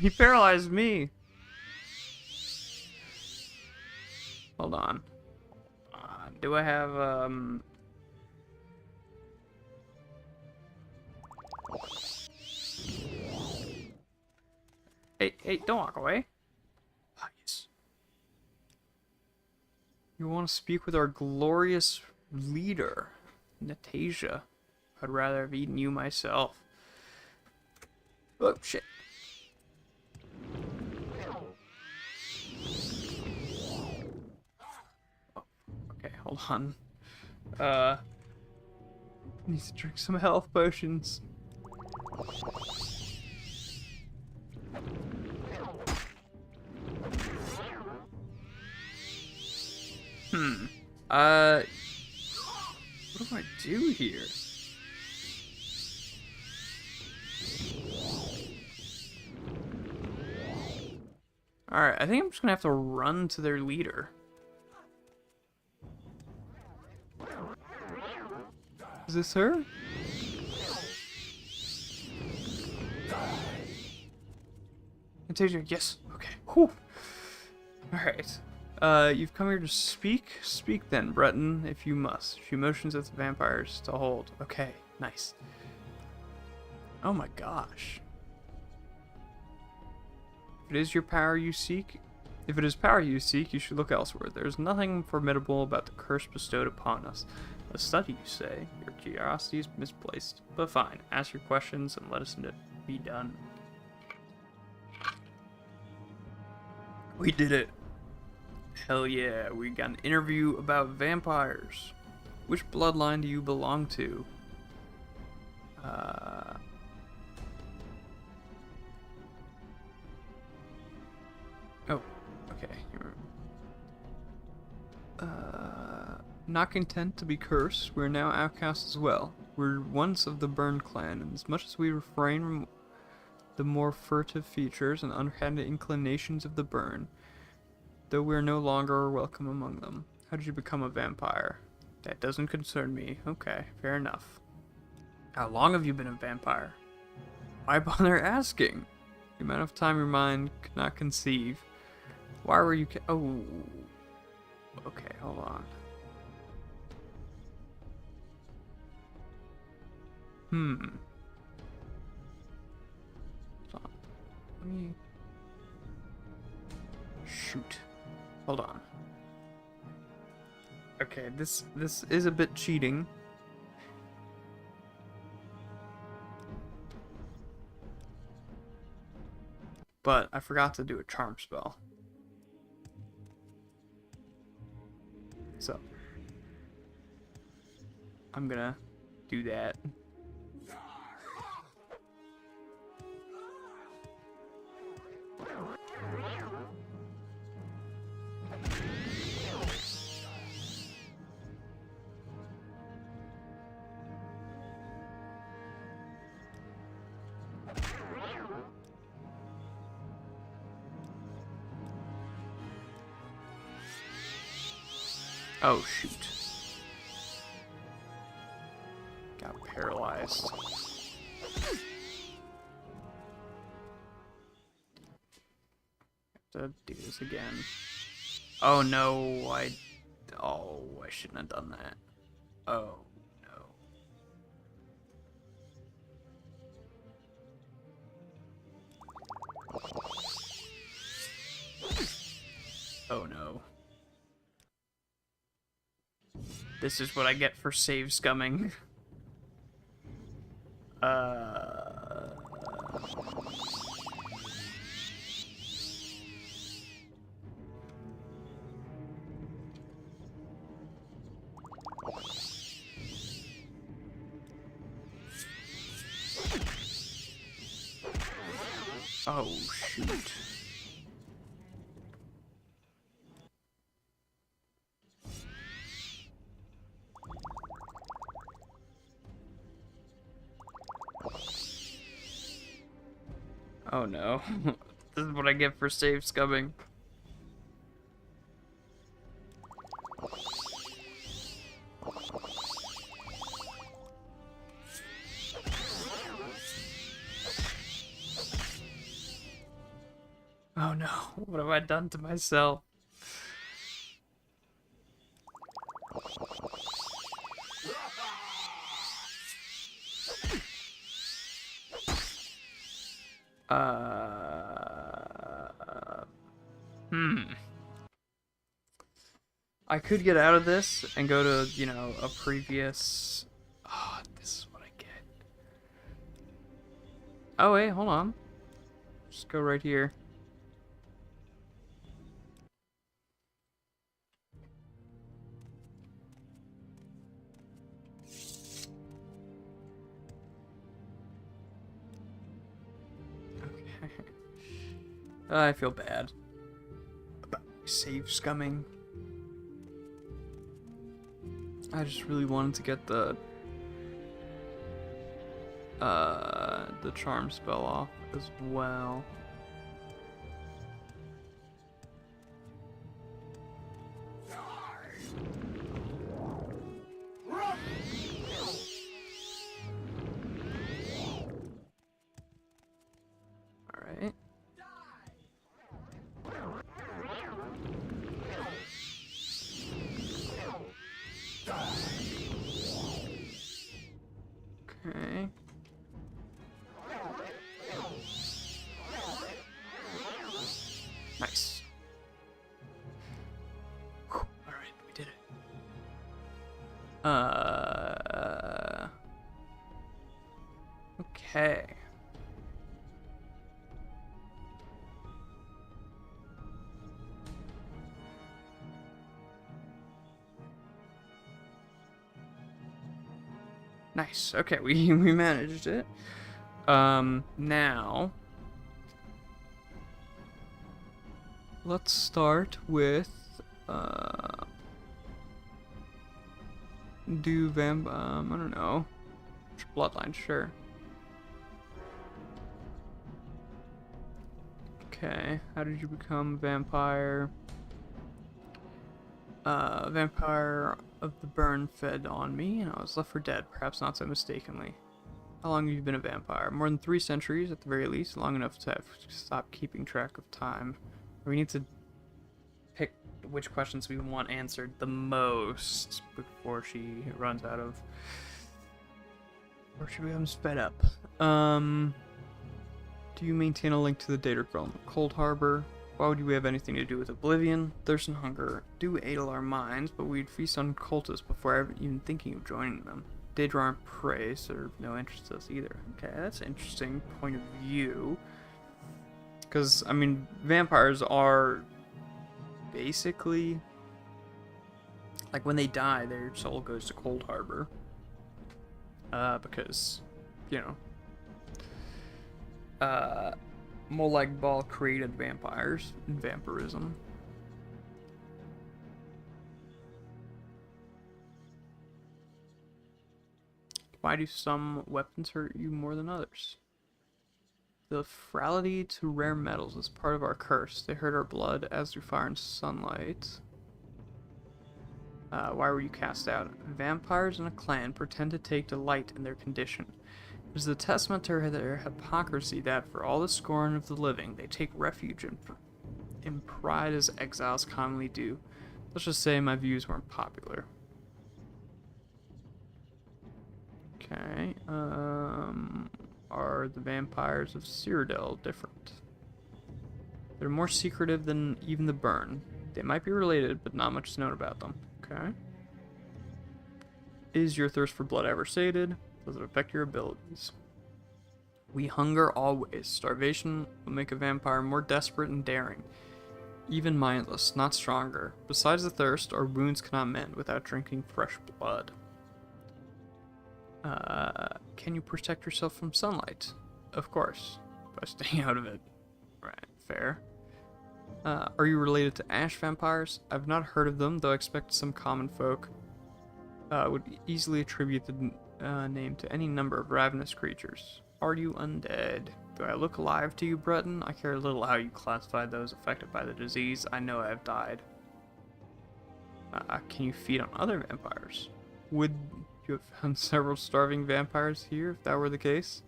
Speaker 1: he paralyzed me. Hold on. Do I have, Hey, don't walk away. Ah, yes. You want to speak with our glorious leader, Natasia. I'd rather have eaten you myself. Oh, shit. Oh, okay, hold on. Needs to drink some health potions. What do I do here? Alright, I think I'm just gonna have to run to their leader. Is this her? Antasia, yes. Okay. Whew. Alright. You've come here to speak? Speak then, Breton, if you must. She motions at the vampires to hold. Okay, nice. Oh my gosh. If it is power you seek, you should look elsewhere. There's nothing formidable about the curse bestowed upon us. A study, you say? Your curiosity is misplaced. But fine, ask your questions and let us be done. We did it. Hell yeah, we got an interview about vampires. Which bloodline do you belong to? Oh, okay. Not content to be cursed, we're now outcasts as well. We're once of the Burn clan, and as much as we refrain from the more furtive features and underhanded inclinations of the Burn, though we're no longer welcome among them. How did you become a vampire? That doesn't concern me. Okay, fair enough. How long have you been a vampire? Why bother asking? The amount of time your mind could not conceive. Why were you oh. Okay, hold on. Hold on. Let me... Shoot. Hold on. Okay, this is a bit cheating. But I forgot to do a charm spell. So I'm gonna do that. Oh, shoot. Got paralyzed. Have to do this again. Oh no, I shouldn't have done that. Oh no. Oh no. This is what I get for save scumming. Oh, shoot. Oh no. This is what I get for save scumming. Oh no, what have I done to myself? I could get out of this and go to, you know, a previous... Oh, this is what I get. Oh, wait, hold on. Just go right here. Okay. I feel bad about save scumming. I just really wanted to get the charm spell off as well. Alright. Okay. Nice. Whew. Alright, we did it. Okay. Nice. Okay, we managed it. Now let's start with I don't know. Bloodline, sure. Okay, how did you become a vampire? Vampire of the burn fed on me, and I was left for dead, perhaps not so mistakenly. How long have you been a vampire? More than 3 centuries, at the very least. Long enough to have stop keeping track of time. We need to pick which questions we want answered the most before she runs out of... Or should we have them sped up? Do you maintain a link to the Data Realm? Cold Harbor? Why would we have anything to do with Oblivion? Thirst and hunger do aidle our minds, but we'd feast on cultists before ever even thinking of joining them. Daedra and prey serve no interest to us either. Okay, that's an interesting point of view. Because, I mean, vampires are basically... Like, when they die, their soul goes to Cold Harbor. Because, you know... Molag Bal created vampires and vampirism. Why do some weapons hurt you more than others? The frailty to rare metals is part of our curse. They hurt our blood as do fire and sunlight. Why were you cast out? Vampires in a clan pretend to take delight in their condition. It is a testament to their hypocrisy that, for all the scorn of the living, they take refuge in pride as exiles commonly do. Let's just say my views weren't popular. Okay, are the vampires of Cyrodiil different? They're more secretive than even the Burn. They might be related, but not much is known about them. Okay. Is your thirst for blood ever sated? Does it affect your abilities? We hunger always. Starvation will make a vampire more desperate and daring. Even mindless, not stronger. Besides the thirst, our wounds cannot mend without drinking fresh blood. Can you protect yourself from sunlight? Of course, by staying out of it. Right, fair. Are you related to ash vampires? I've not heard of them, though I expect some common folk would easily attribute the name to any number of ravenous creatures. Are you undead? Do I look alive to you, Breton? I care little how you classify those affected by the disease. I know I have died. Can you feed on other vampires? Would you have found several starving vampires here if that were the case?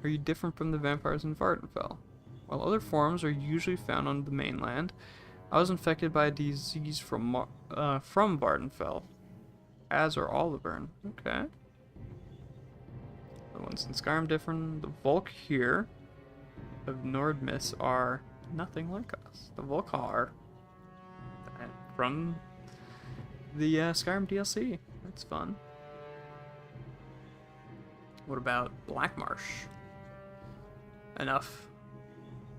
Speaker 1: Are you different from the vampires in Vardenfell? While other forms are usually found on the mainland, I was infected by a disease from Vardenfell, as are all the Burn. Okay. The ones in Skyrim different. The Volk here of Nordmys are nothing like us. The Volk are from the Skyrim DLC. That's fun. What about Blackmarsh? Enough.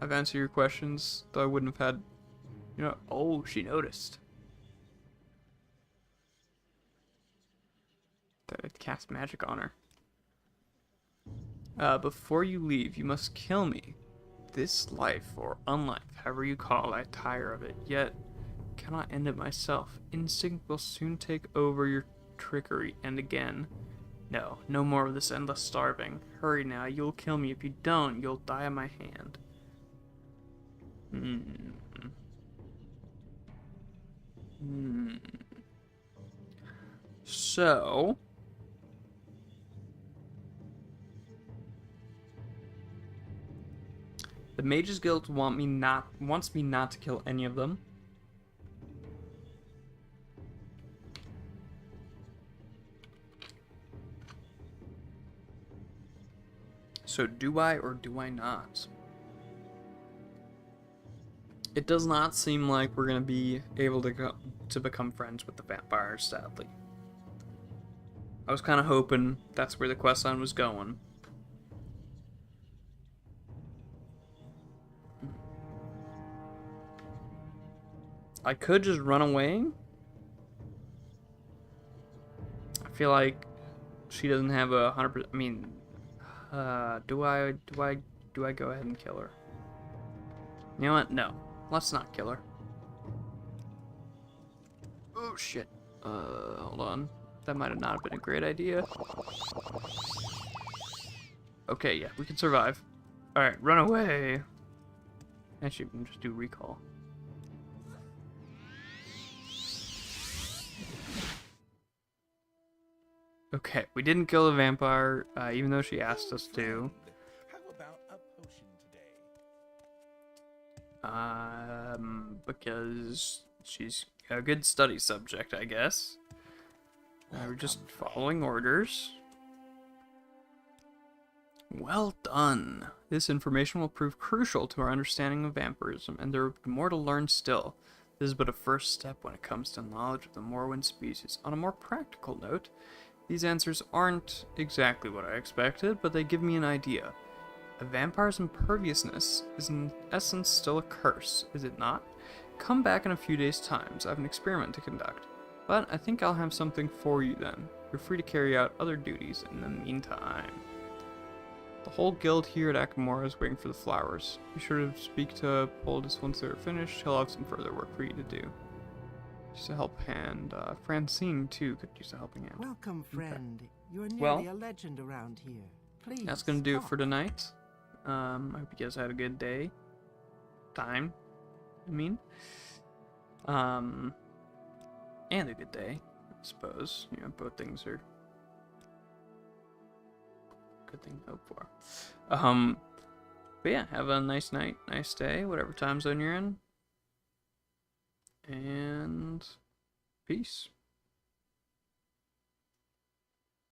Speaker 1: I've answered your questions, though I wouldn't have had, you know. Oh, she noticed. That I cast magic on her. Before you leave, you must kill me. This life, or unlife, however you call it, I tire of it. Yet, cannot end it myself. Instinct will soon take over your trickery, and again. No, no more of this endless starving. Hurry now, you'll kill me. If you don't, you'll die on my hand. So... the Mages Guild wants me not to kill any of them. So do I or do I not? It does not seem like we're gonna be able to become friends with the vampires, sadly. I was kind of hoping that's where the quest line was going. I could just run away. I feel like she doesn't have 100%. I mean, do I go ahead and kill her? You know what? No, let's not kill her. Oh shit. Hold on. That might have not been a great idea. Okay, yeah, we can survive. All right, run away. Actually, we can just do recall. Okay, we didn't kill the vampire, even though she asked us to.
Speaker 2: How about a potion today?
Speaker 1: Because she's a good study subject, I guess. We're just following orders. Well done. This information will prove crucial to our understanding of vampirism, and there will be more to learn still. This is but a first step when it comes to knowledge of the Morrowind species. On a more practical note, these answers aren't exactly what I expected, but they give me an idea. A vampire's imperviousness is in essence still a curse, is it not? Come back in a few days' time, I have an experiment to conduct. But I think I'll have something for you then. You're free to carry out other duties in the meantime. The whole guild here at Akamora is waiting for the flowers. Be sure to speak to Poldus once they're finished. He'll have some further work for you to do. Just a help hand. Francine, too, could use a helping hand.
Speaker 4: Welcome, friend. You're nearly
Speaker 1: Well,
Speaker 4: a legend around here. Please.
Speaker 1: That's gonna do it for
Speaker 4: talk.
Speaker 1: tonight. I hope you guys had a good day. Time, I mean. And a good day, I suppose. You know, both things are good thing to hope for. But yeah, have a nice night, nice day, whatever time zone you're in. And peace.